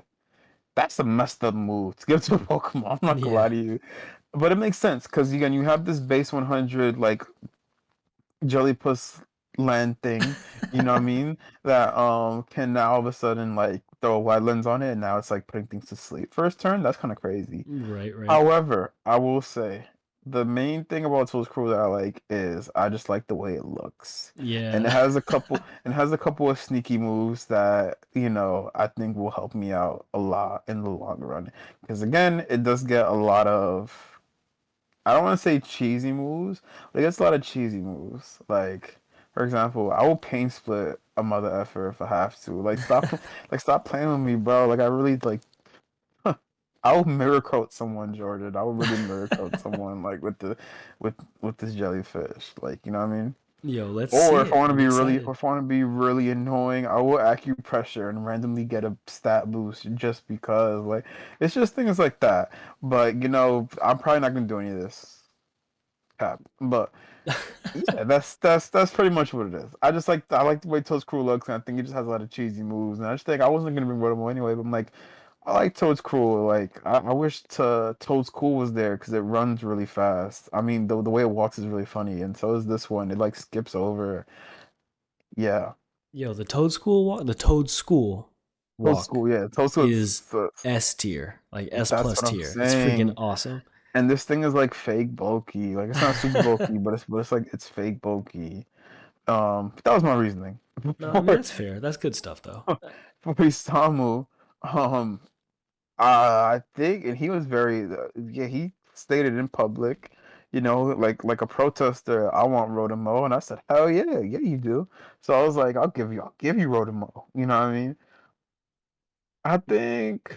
that's a messed up move to give to a Pokemon. I'm not gonna lie Yeah. to you, but it makes sense because again, you have this base 100 like Jellypuss land thing, you know what I mean? That can now all of a sudden like throw a wide lens on it, and now it's like putting things to sleep. First turn, that's kind of crazy. Right, right. However, I will say the main thing about Tools Crew that I like is I just like the way it looks. And Yeah. it has a couple of sneaky moves that, you know, I think will help me out a lot in the long run. Because again, it does get a lot of I don't want to say cheesy moves, but it gets a lot of cheesy moves. Like, for example, I will pain split a mother effer if I have to. Like stop playing with me, bro. Like I really like I will mirror coat someone, Jordan. I will really mirror coat someone like with this jellyfish. Like, you know what I mean? Yo, let's Or see if I it. want to I'm be really, excited. if I want to be really annoying, I will acupressure and randomly get a stat boost just because. Like, it's just things like that. But you know, I'm probably not gonna do any of this cap. But yeah, that's pretty much what it is. I like the way Toad's Cruel looks, and I think he just has a lot of cheesy moves. And I just think I wasn't gonna bring Rotom anyway, but I'm like, I like Toad's Cruel. Like I wish Toad's Cool was there because it runs really fast. I mean, the way it walks is really funny, and so is this one. It like skips over. Yeah, Yo, the Toad School Toad's walk Cool. Yeah, Toad's Cool. is S tier, like S That's plus what I'm tier. It's freaking saying. awesome. And this thing is like fake bulky. Like it's not super bulky, but it's like it's fake bulky. That was my reasoning. No, I mean that's fair. That's good stuff though. For Isamu, um, I think, and he was very, yeah, he stated in public, you know, like a protester, I want Rotamo, and I said, hell yeah, yeah, you do. So I was like, I'll give you Rotamo. You know what I mean? I think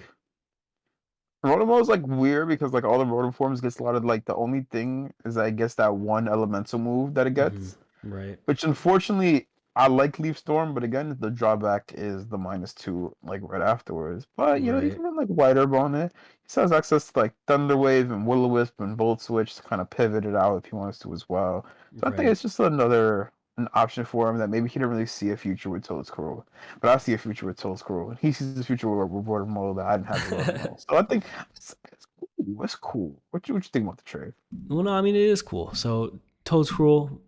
Rotamo is like weird because like all the Rotom forms gets a lot of like the only thing is I guess that one elemental move that it Hmm. gets. Right, Which unfortunately, I like Leaf Storm, but again, the drawback is the -2, like right afterwards. But you know, you right, can run like White Herb on it. He still has access to like Thunder Wave and Will O Wisp and Volt Switch to kind of pivot it out if he wants to as well. So I think right. it's just another an option for him that maybe he didn't really see a future with Toadscroll. But I see a future with Toadscroll, and he sees a future with Rotom that I didn't have with Rotom. So I think it's cool. It's cool. What you think about the trade? Well, no, I mean it is cool. So Toad's Cruel.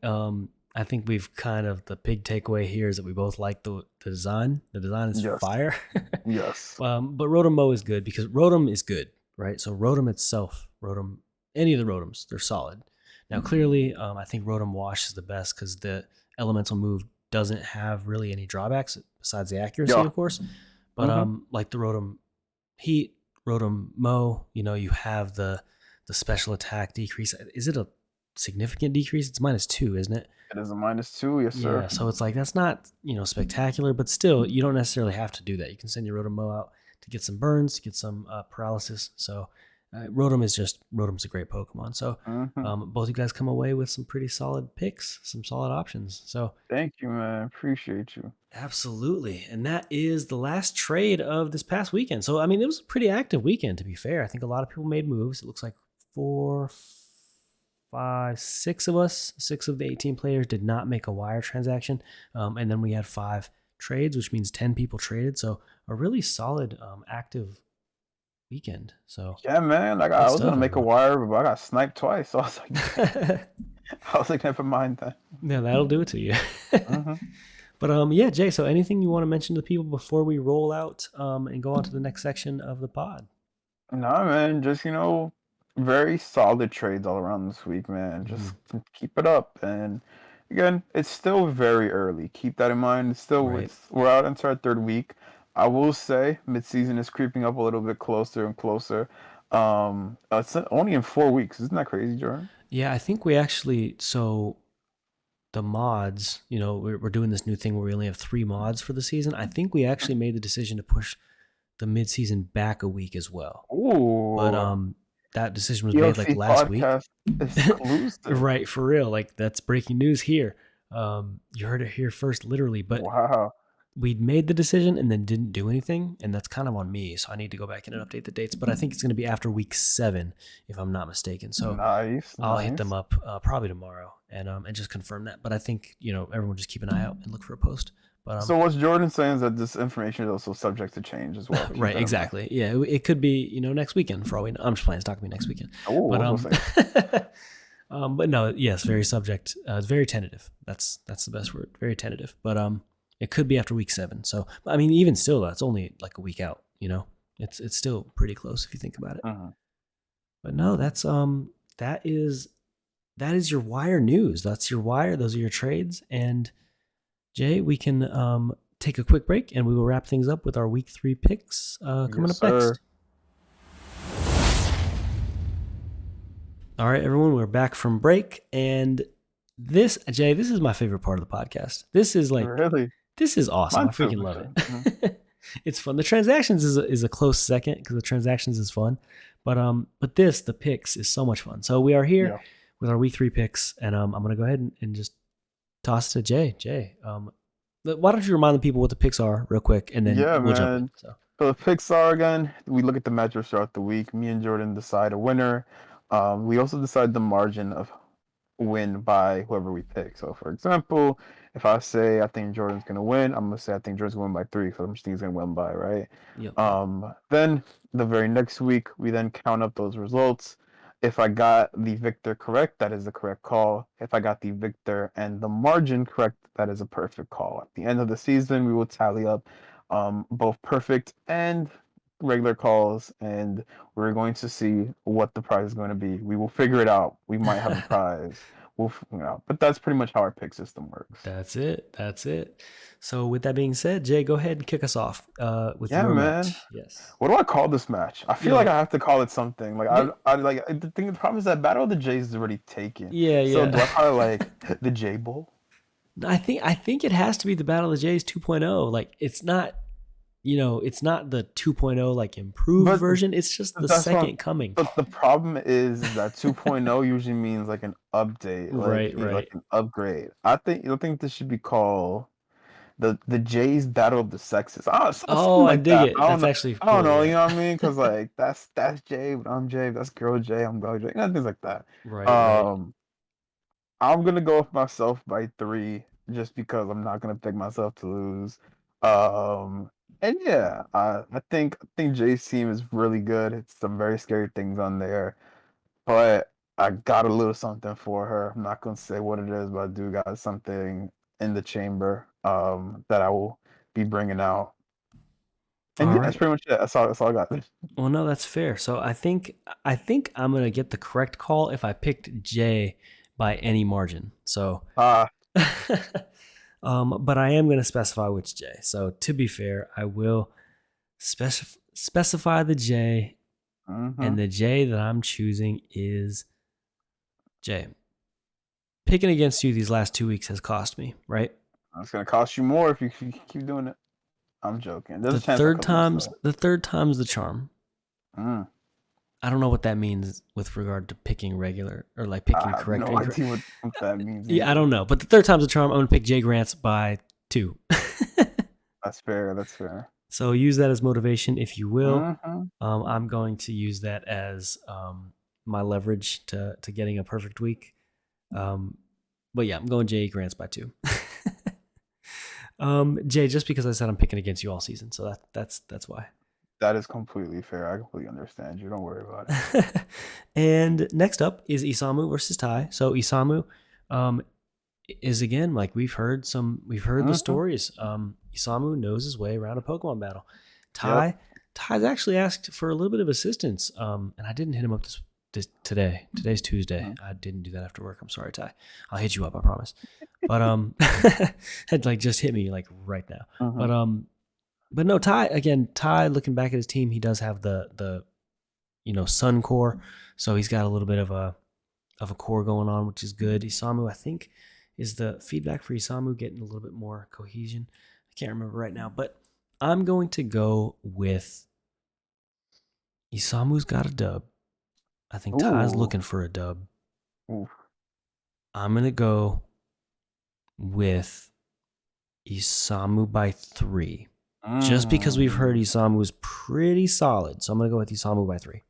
I think we've kind of the big takeaway here is that we both like the design. The design is Yes. fire. Yes. But Rotom Mo is good because Rotom is good, right? So Rotom itself, Rotom, any of the Rotoms, they're solid. Now, clearly, I think Rotom Wash is the best because the elemental move doesn't have really any drawbacks besides the accuracy, Yeah. of course. But Mm-hmm. like the Rotom Heat, Rotom Mo, you know, you have the special attack decrease. Is it a significant decrease? It's -2, isn't it? It is a -2, yes, Yeah, sir. so it's like that's not spectacular, but still, you don't necessarily have to do that. You can send your Rotom out to get some burns, to get some paralysis. So Rotom's a great Pokemon. So Mm-hmm. both you guys come away with some pretty solid picks, some solid options. So Thank you, man. Appreciate you. absolutely, and that is the last trade of this past weekend. So I mean, it was a pretty active weekend to be fair. I think a lot of people made moves. It looks like four, five, six of us, six of the 18 players did not make a wire transaction. And then we had 5 trades, which means 10 people traded. So a really solid, active weekend. So Yeah, man. Like good I was stuff, gonna make a everyone. wire, but I got sniped twice. So I was like, dang. I was like, never mind that. Yeah, that'll do it to you. Mm-hmm. But yeah, Jay, so anything you want to mention to people before we roll out and go on to the next section of the pod? Nah, man. Just very solid trades all around this week, man. Mhm. Just keep it up. And again, it's still very early. Keep that in mind. Right. We're out into our third week. I will say mid-season is creeping up a little bit closer and closer. It's only in 4 weeks. Isn't that crazy, Jordan? Yeah, I think we actually, so the mods, we're doing this new thing where we only have 3 mods for the season. I think we actually made the decision to push the mid-season back a week as well. But Ooh, that decision was made like PLC last week. podcast exclusive. Right, for real. Like that's breaking news here. You heard it here first, literally. But Wow. we'd made the decision and then didn't do anything, and that's kind of on me. So I need to go back in and update the dates. But I think it's going to be after week 7, if I'm not mistaken. So Nice, I'll hit them nice. up probably tomorrow and just confirm that. But I think everyone just keep an eye out and look for a post. But So what's Jordan saying is that this information is also subject to change as well. Keep right, that in mind. exactly. Yeah, it could be next weekend for all we know. I'm just playing. It's not gonna be next weekend. Oh, But I was gonna say. but no, yes, very subject. It's very tentative. That's the best word. Very tentative. But it could be after week 7. So I mean, even still, that's only like a week out. It's still pretty close if you think about it. Mhm. But no, that is your wire news. That's your wire. Those are your trades. And Jay, we can take a quick break and we will wrap things up with our week 3 picks coming Yes, up sir. next. All right, everyone, we're back from break. And Jay, this is my favorite part of the podcast. This is Really? awesome. Mine I too, freaking for love sure. it. It's fun. The transactions is a close second because the transactions is fun. But the picks is so much fun. So we are here Yeah. with our week 3 picks, and I'm gonna go ahead and just toss to Jay. Jay, why don't you remind the people what the picks are real quick, and then Yeah, we'll jump in. man. So So the picks are again, we look at the matchups throughout the week. Me and Jordan decide a winner. We also decide the margin of win by whoever we pick. So, for example, if I say I think Jordan's gonna win, I'm gonna say I think Jordan's gonna win by 3 because I'm just think he's gonna win by, right? yep. Then the very next week we then count up those results. If I got the victor correct, that is the correct call. If I got the victor and the margin correct, that is a perfect call. At the end of the season, we will tally up both perfect and regular calls, and we're going to see what the prize is going to be. We will figure it out. We might have a prize. We'll figure it out. But that's pretty much how our pick system works. That's it. That's it. So with that being said, Jay, go ahead and kick us off with Yeah, your man. match. Yes. What do I call this match? I feel like Yo, I have to call it something. Like yeah, the thing. The problem is that Battle of the Jays is already taken. yeah, So yeah. do I call it like the J Bowl? I think it has to be the Battle of the Jays 2.0. Like it's not the 2.0 like improved But version. It's just the that's what. second coming. But the problem is that 2.0 usually means like an update, Right, like right. an upgrade. I think this should be called the Jays Battle of the Sexes. Oh, Something I like dig that. it. I don't That's know. actually I don't cool. know. Yeah. You know what I mean? Because like that's Jay, but I'm Jay. That's girl Jay. I'm girl Jay. Things like that. Right, right. Um, I'm gonna go with myself by 3, just because I'm not gonna pick myself to lose. Um, and yeah, I think Jay's team is really good. It's some very scary things on there, but I got a little something for her. I'm not gonna say what it is, but I do got something in the chamber that I will be bringing out. And All yeah, that's right. pretty much it. That's all I got. Well, no, that's fair. So I think I'm gonna get the correct call if I picked Jay by any margin. So, Ah, but I am gonna specify which Jay. So to be fair, I will specify the J, mm-hmm. and the J that I'm choosing is J. Picking against you these last 2 weeks has cost me, right? It's gonna cost you more if you keep doing it. I'm joking. There's The a chance I third could lose time's though. the third time's the charm. Mm. I don't know what that means with regard to picking regular or like I picking have correct or no incorrect. idea what that means Yeah, I either. don't know. But the third time's the charm. I'm gonna pick Jay Grants by 2. That's fair. That's fair. So use that as motivation if you will. Mm-hmm. I'm going to use that as my leverage to getting a perfect week. Um, but yeah, I'm going Jay Grants by 2. Jay, just because I said I'm picking against you all season, so that's why. That is completely fair. I completely understand you. Don't worry about it. And next up is Isamu versus Tai. So Isamu um, is again like we've heard the Mm-hmm. stories. Isamu knows his way around a Pokemon battle. Yep. Ty's actually asked for a little bit of assistance, and I didn't hit him up today. Today's Tuesday. Mm-hmm. I didn't do that after work. I'm sorry, Ty. I'll hit you up. I promise. But had like just hit me like right now. Mm-hmm. But no, Ty again. Ty looking back at his team, he does have the Sun core, so he's got a little bit of a core going on, which is good. Isamu, I think, is the feedback for Isamu getting a little bit more cohesion. I can't remember right now, but I'm going to go with Isamu's got a dub. I think Ty's Ooh. looking for a dub. Ooh. I'm going to go with Isamu by 3. Just because we've heard Mm. Isamu is pretty solid. So I'm going to go with Isamu by 3.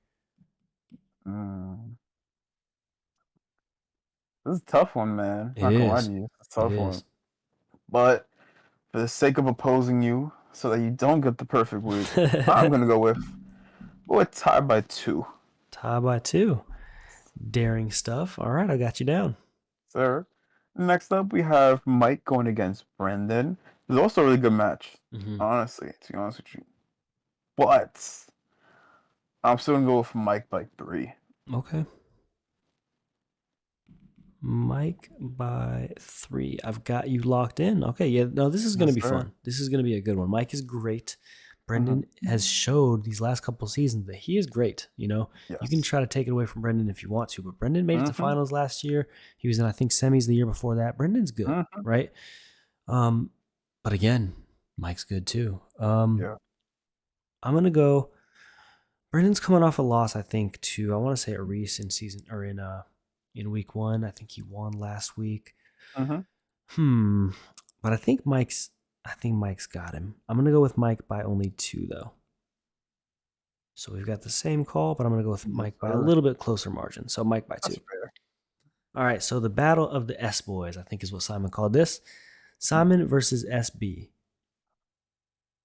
Mm. This is a tough one, man. It Not gonna lie is. to you. It's a It tough one. is. But for the sake of opposing you, so that you don't get the perfect week, I'm gonna go with tie by 2. Tie by 2. Daring stuff. All right, I got you down. Sir. Next up, we have Mike going against Brendan. It's also a really good match, Mm-hmm. honestly, to be honest with you. But I'm still gonna go with Mike by 3. Okay. Mike by 3. I've got you locked in. Okay, yeah, no, this is going to Yes, be sir. fun. This is going to be a good one. Mike is great. Mm-hmm. Brendan has showed these last couple seasons that he is great. You can Yes. try to take it away from Brendan if you want to, but Brendan made it to Mm-hmm. finals last year. He was in, I think, semis the year before that. Brendan's good, Mm-hmm. right? But again, Mike's good too. Yeah. I'm gonna go. Brendan's coming off a loss, I think, to I want to say a Reese in week 1. I think he won last week. Mm-hmm. But I think Mike's got him. I'm gonna go with Mike by only 2 though. So we've got the same call, but I'm gonna go with Yes, Mike by a sir. little bit closer margin. So Mike by 2. That's fair. All right. So the battle of the S boys, I think, is what Simon called this. Simon versus SB.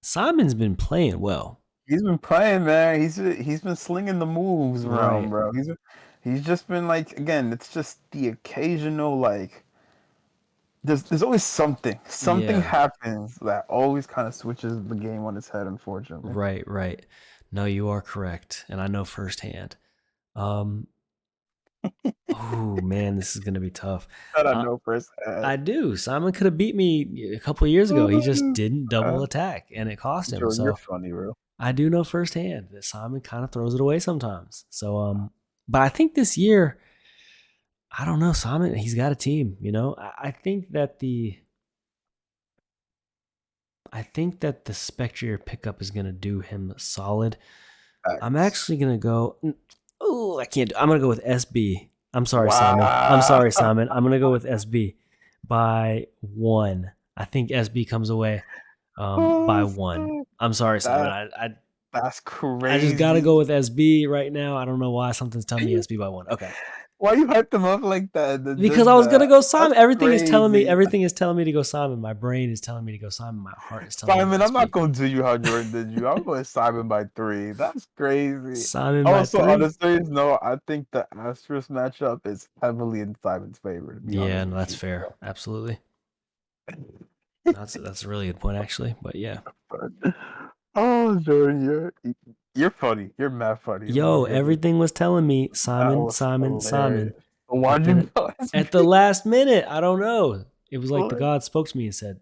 Simon's been playing well. He's been playing, man. He's been slinging the moves around, Right. bro. He's just been like, again, it's just the occasional like. There's always something Yeah. happens that always kind of switches the game on its head, unfortunately. Right. Right. No, you are correct, and I know firsthand. Um. Oh man, this is gonna be tough. That I Uh, know firsthand. I do. Simon could have beat me a couple of years ago. He just didn't double attack, and it cost him. Jordan, you're So funny, bro. I do know firsthand that Simon kind of throws it away sometimes. So, but I think this year, I don't know, Simon. He's got a team. I think that the Spectre pickup is gonna do him solid. I'm Facts. actually gonna go. Oh, I can't. I'm gonna go with SB. I'm sorry, Simon. I'm Wow. sorry, Simon. I'm gonna go with SB by 1. I think SB comes away by Oh, 1. snap. I'm sorry, Simon. That I that's I just gotta go crazy. with SB right now. I don't know why something's telling me SB by 1. Okay, Why you hyped him up like that? because I was gonna go That's Simon. Everything is telling me. crazy. Everything is telling me to go Simon. My brain is telling me to go Simon. My heart is telling me to go Simon, I'm not SB. gonna do you how Jordan did you. I'm going Simon by 3. That's crazy. Simon by Also, on a 3. serious note, I think the Astros matchup is heavily in Simon's favor, to be Yeah, honest no, with that's you. fair. Absolutely. That's a really good point, actually. But yeah. But, oh, Jordan, you're funny. You're mad funny. Oh my Yo, goodness, everything was telling me that Simon, was Simon, Simon. hilarious. But Why'd then you go at the SB? last minute, I don't know. It was like the What? God spoke to me and said,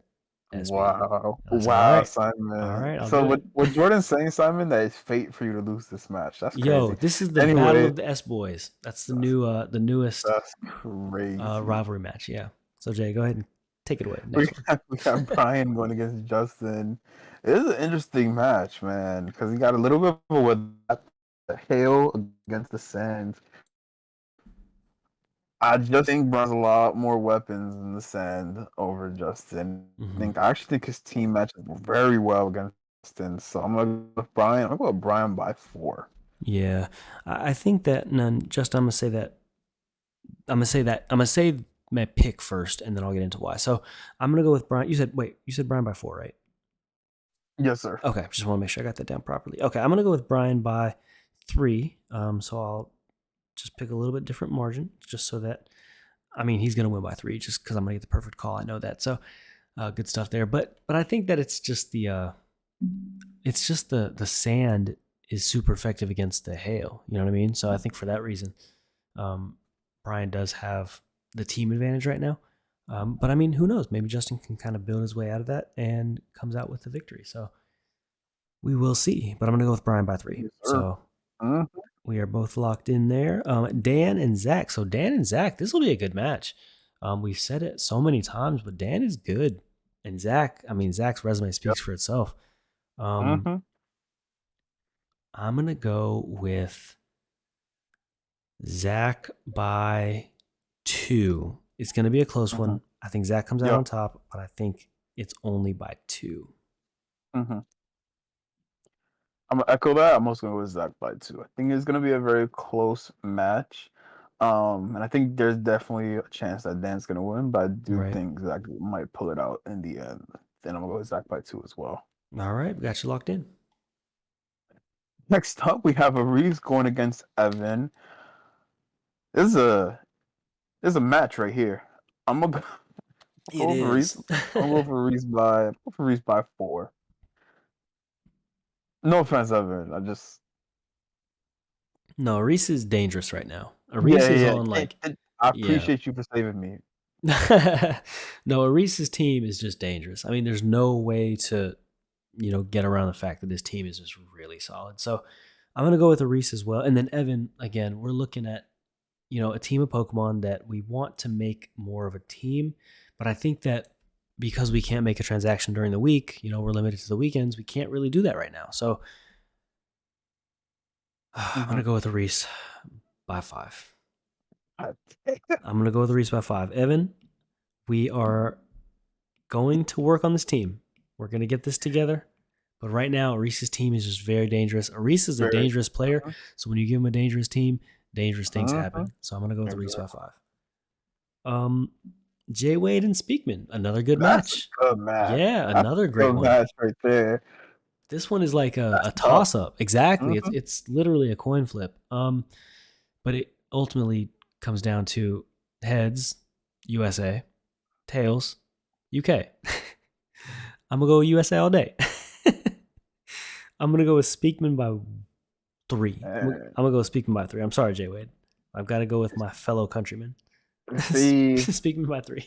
SB. Wow, And I said, wow, all Simon. right, I'll So do it. what Jordan's saying, Simon, that it's fate for you to lose this match. That's Yo, crazy. this is the battle Anyway, of the S boys. That's that's, the newest that's crazy. rivalry match. Yeah. So Jay, go ahead and take it away. We Next one. we got Brian going against Justin. It is an interesting match, man, because he got a little bit of the hail against the sands. I just think Brian's a lot more weapons in the sand over Justin. Mm-hmm. I actually think his team matches very well against Justin. So I'm gonna go with Brian. I'm gonna go with Brian by 4. Yeah, I think that none. Just I'm gonna say that. I'm gonna say that. I'm gonna say my pick first, and then I'll get into why. So I'm gonna go with Brian. You said Brian by 4, right? Yes, sir. Okay, just want to make sure I got that down properly. Okay, I'm gonna go with Brian by 3. So I'll just pick a little bit different margin, just so that he's gonna win by 3, just because I'm gonna get the perfect call. I know that. So good stuff there. But I think that it's just the sand is super effective against the hail. You know what I mean? So I think for that reason, Brian does have the team advantage right now. But who knows? Maybe Justin can kind of build his way out of that and comes out with the victory. So we will see. But I'm going to go with Brian by 3. Yes, sir. So Mhm. we are both locked in there. Dan and Zach. So Dan and Zach, this will be a good match. We've said it so many times, but Dan is good. And Zach's resume Yep. speaks for itself. Um, Mhm. I'm going to go with Zach by 2. It's going to be a close Mhm. one. I think Zach comes out Yeah. on top, but I think it's only by 2. Mm-hmm. I'm gonna echo that. I'm also gonna go with Zach by 2. I think it's gonna be a very close match. And I think there's definitely a chance that Dan's gonna win, but I do Right. think Zach might pull it out in the end. Then I'm gonna go with Zach by 2 as well. All right. Got you locked in. Next up, we have Reese going against Evan. This is a this is a match right here. I'm gonna go, It go for Reese. is. I'm gonna go for Reese by 4. No offense, Evan. I just No, Reese is dangerous right now. yeah, Reese is yeah, on yeah. like, I yeah. appreciate you for saving me. No, Reese's team is just dangerous. I mean, there's no way to, get around the fact that this team is just really solid. So I'm gonna go with Reese as well. And then Evan, again, we're looking at, a team of Pokemon that we want to make more of a team. But I think that because we can't make a transaction during the week, we're limited to the weekends, we can't really do that right now. So I'm Mm-hmm. gonna go with Reese by 5. I'm gonna go with Reese by 5. Evan, we are going to work on this team. We're gonna get this together. But right now, Reese's team is just very dangerous. Reese is a Very. dangerous player. So when you give him a dangerous team, dangerous things Mm-hmm. happen. So I'm gonna go with Reese by Exactly. 5. Um, Jay Wade and Speakman, another good That's a match. good match. Yeah, That's another a great good one. match right there. This one is like a That's tough. toss up. Exactly. It's Mm-hmm. it's literally a coin flip. But it ultimately comes down to heads, USA, tails, UK. I'm gonna go USA all day. I'm gonna go with Speakman by 3. And I'm gonna go with Speakman by 3. I'm sorry, Jay Wade. I've got to go with my fellow countrymen. see, Speakman by 3.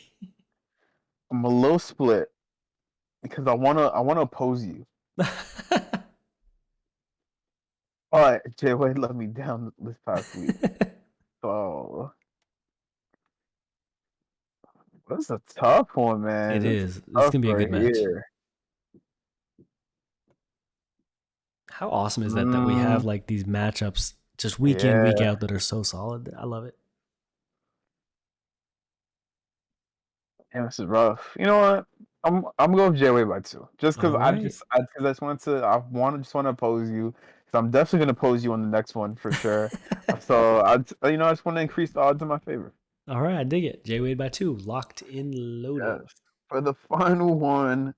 I'm a little split because I wanna oppose you. But Jay Wade let me down this past week. So that's a tough one, It man. This is is. It's tough gonna be a right good match. here. How awesome is that we Mm, have like these matchups just week in, week yeah. out that are so solid? I love it. Damn, this is rough. You know what? I'm going with J-Way by 2. Just All because right. I just wanted to just want to oppose you. So I'm definitely gonna oppose you on the next one for sure. So I just want to increase the odds in my favor. All right, I dig it. Jay Wade by 2, locked in, loaded. Yes. For the final one,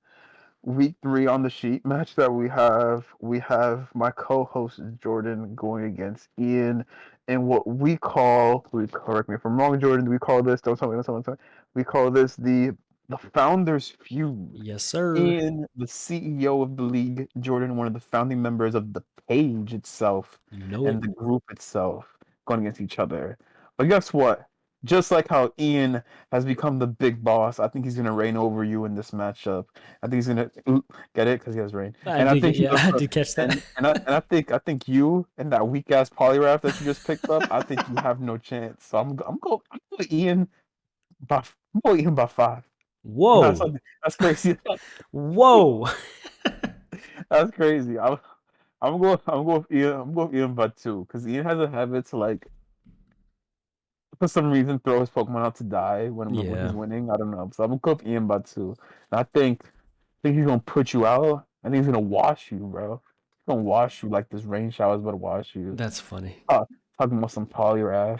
week 3 on the sheet match that we have my co-host Jordan going against Ian in what we correct me if I'm wrong, Jordan, we call this, don't tell me, don't tell me, don't tell me. We call this the Founders Feud. Yes, sir. Ian, the CEO of the league, Jordan, one of the founding members of the page itself You know and it. the group itself, going against each other. But guess what? Just like how Ian has become the big boss, I think he's gonna reign over you in this matchup. I think he's gonna get it because he has rain, I and I did think get, he's yeah, I also did catch that. and I think you and that weak ass polygraph that you just picked up, I think you have no chance. So I'm going Ian I'm going Ian by 5. That's Whoa. that's crazy. Whoa. That's crazy. I'm going Ian by 2 because Ian has a habit to like for some reason throw his Pokemon out to die when he's Yeah, winning. I don't know. So I'm gonna go with Ian by 2. And I think he's gonna put you out. I think he's gonna wash you, bro. He's gonna wash you like this rain shower is about to wash you. that's funny. Uh, Talking about some Poliwrath.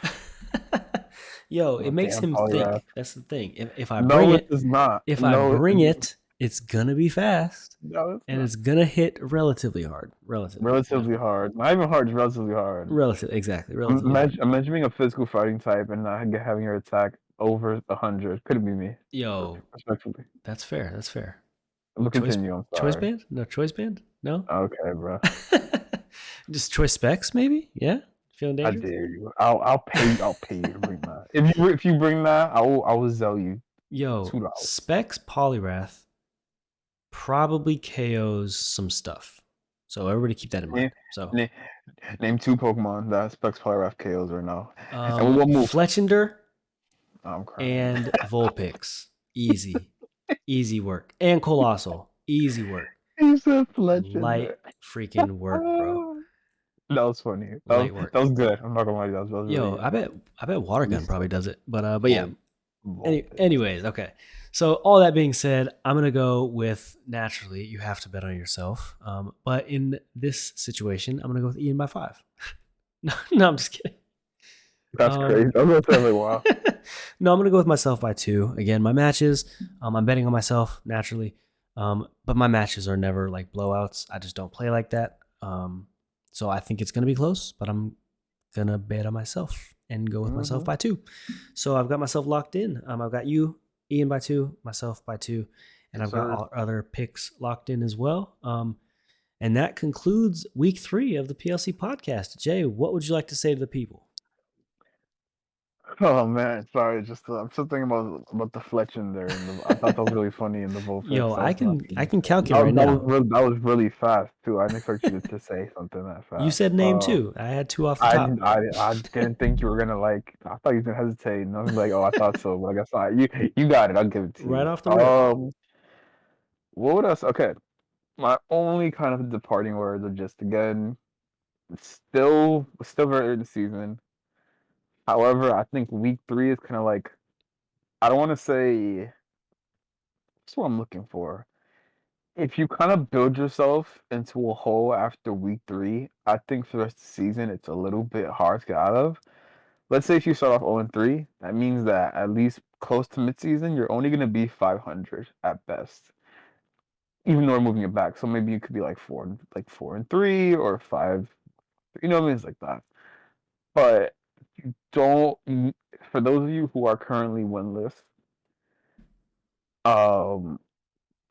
Yo, it Oh makes damn him Poliwrath. think. That's the thing. If I bring No, it it, does not. if I No, bring it, it's gonna be fast no, it's and not. it's gonna hit relatively hard. Relatively, Relatively hard. Not even hard, it's relatively hard. relative, exactly, relatively hard. Imagine being a physical fighting type and not having your attack over 100. Could be me, Yo, respectfully. that's fair. That's fair. Ooh, But continue. I'm choice sorry. band? No choice band? No. Okay, bro. Just choice specs, maybe. Yeah. Feeling I dangerous. dare you. I'll pay you to bring that. If you bring that, I will sell you Yo, $2. specs Polyrath probably KOs some stuff. So everybody keep that in mind. Name, So name, name 2 Pokemon that Specs Polygraph KOs right now, and we will move. Fletchinder I'm crying. and Vulpix. Easy. Easy work. And Colossal. Easy work. He said Light Fletchinder. freaking work, bro. That was funny. Light work. That was good. I'm not gonna lie, that was Yo, really I bet Water really Gun probably funny. does it. But yeah. Anyways, okay. So all that being said, I'm gonna go with naturally. You have to bet on yourself. But in this situation, I'm gonna go with Ian by 5. No, I'm just kidding. That's crazy. I'm gonna say like, wow. No, I'm gonna go with myself by 2. Again, my matches. I'm betting on myself naturally. But my matches are never like blowouts. I just don't play like that. So I think it's gonna be close, but I'm gonna bet on myself and go with myself by 2. So I've got myself locked in. I've got you, Ian by 2, myself by 2, and I've got all other picks locked in as well. And that concludes week 3 of the PLC podcast. Jay, what would you like to say to the people? Oh man, sorry. Just I'm still thinking about the flexion there, and I thought that was really funny in the Yo, Vulpix. I can calculate right now. That was really fast too. I didn't expect you to say something that You fast. said name 2. I had 2 off the top. I didn't think you were gonna like. I thought you were gonna hesitate, and I was like, oh, I thought so, but I guess you got it. I'll give it to Right you. off the rip. What else? Okay, my only kind of departing words are just again, still very early in the season. However, I think week 3 is kind of like, I don't want to say that's what I'm looking for. If you kind of build yourself into a hole after week 3, I think for the rest of the season it's a little bit hard to get out of. Let's say if you start off 0-3, that means that at least close to midseason, you're only going to be 500 at best, even though we're moving it back. So maybe you could be like 4-3 or 5. You know what I mean? It's like that. But you don't. For those of you who are currently winless, um,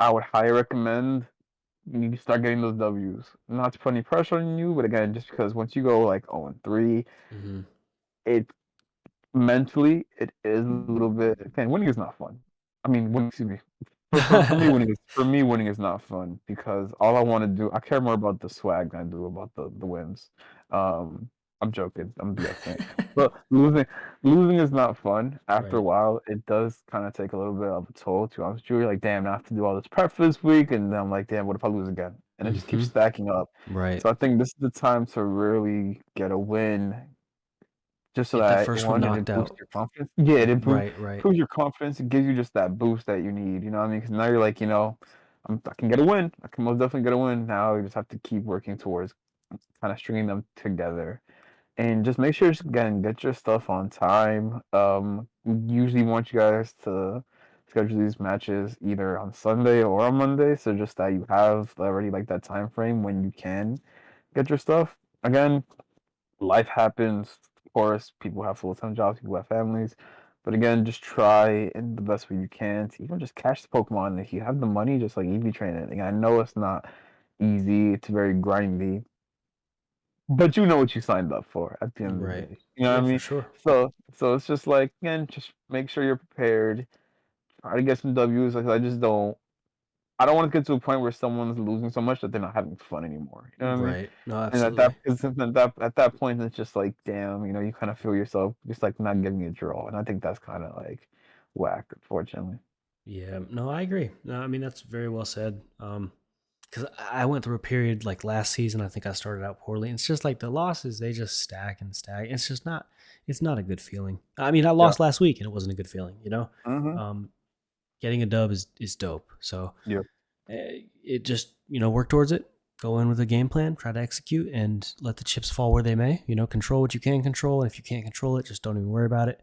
I would highly recommend you need to start getting those W's. Not to put any pressure on you, but again, just because once you go like 0-3, it mentally it is a little bit. Again, winning is not fun. I mean, excuse me. For me, winning is not fun because all I want to do, I care more about the swag than I do about the wins. Um, I'm joking. I'm BSing. But losing is not fun. After a Right. while, it does kind of take a little bit of a toll. To be honest with you, you're like, damn, I have to do all this prep for this week, and then I'm like, damn, what if I lose again? And it just keeps stacking up. Right. So I think this is the time to really get a win, just so Get that that first one one, it knocked boosts out. your confidence. Yeah, it Right. improves your confidence. It gives you just that boost that you need. You know what I mean? Because now you're like, I can get a win. I can most definitely get a win. Now you just have to keep working towards kind of stringing them together, and just make sure, again, get your stuff on time. We usually want you guys to schedule these matches either on Sunday or on Monday, so just that you have already like that time frame when you can get your stuff. Again, life happens. Of course, people have full-time jobs, people have families. But again, just try in the best way you can to even just catch the Pokemon. If you have the money, just like EV train it. Again, I know it's not easy, it's very grindy, but you know what you signed up for at the end of the Right. day. You know Yeah, what I for mean? sure. So it's just like, again, just make sure you're prepared. Try to get some W's. Like I don't want to get to a point where someone's losing so much that they're not having fun anymore. You know what I mean? Right. No, And absolutely. at that point, it's just like, damn, you kind of feel yourself just like not getting a draw, and I think that's kind of like whack, unfortunately. Yeah. No, I agree. No, I mean that's very well said. Because I went through a period like last season. I think I started out poorly. It's just like the losses; they just stack and stack. It's just not. It's not a good feeling. I mean, I Yeah. lost last week, and it wasn't a good feeling. Mm-hmm. Getting a dub is dope. So Yeah. it just work towards it. Go in with a game plan, try to execute, and let the chips fall where they may. Control what you can control, and if you can't control it, just don't even worry about it.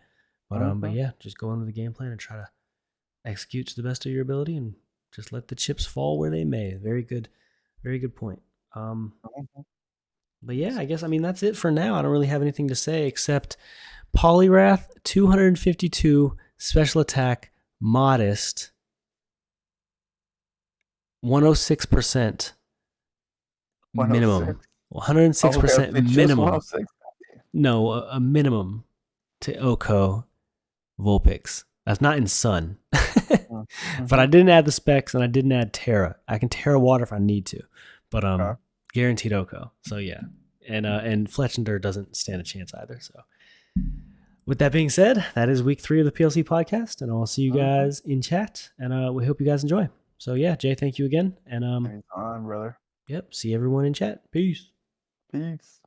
But Mm-hmm. yeah, just go in with a game plan and try to execute to the best of your ability, and just let the chips fall where they may. Very good point. Mm-hmm. But yeah, I guess that's it for now. I don't really have anything to say except Polyrath 252 special attack modest 106% minimum. 106. Oh, okay, 106% just minimum. 106. No, a minimum to Oko Vulpix. That's not in Sun. But I didn't add the specs and I didn't add Terra. I can Terra Water if I need to. But guaranteed Oko. So yeah. And Fletchender doesn't stand a chance either. So with that being said, that is week 3 of the PLC podcast, and I'll see you guys in chat. And we hope you guys enjoy. So yeah, Jay, thank you again. And Anytime, brother. yep, see everyone in chat. Peace. Peace.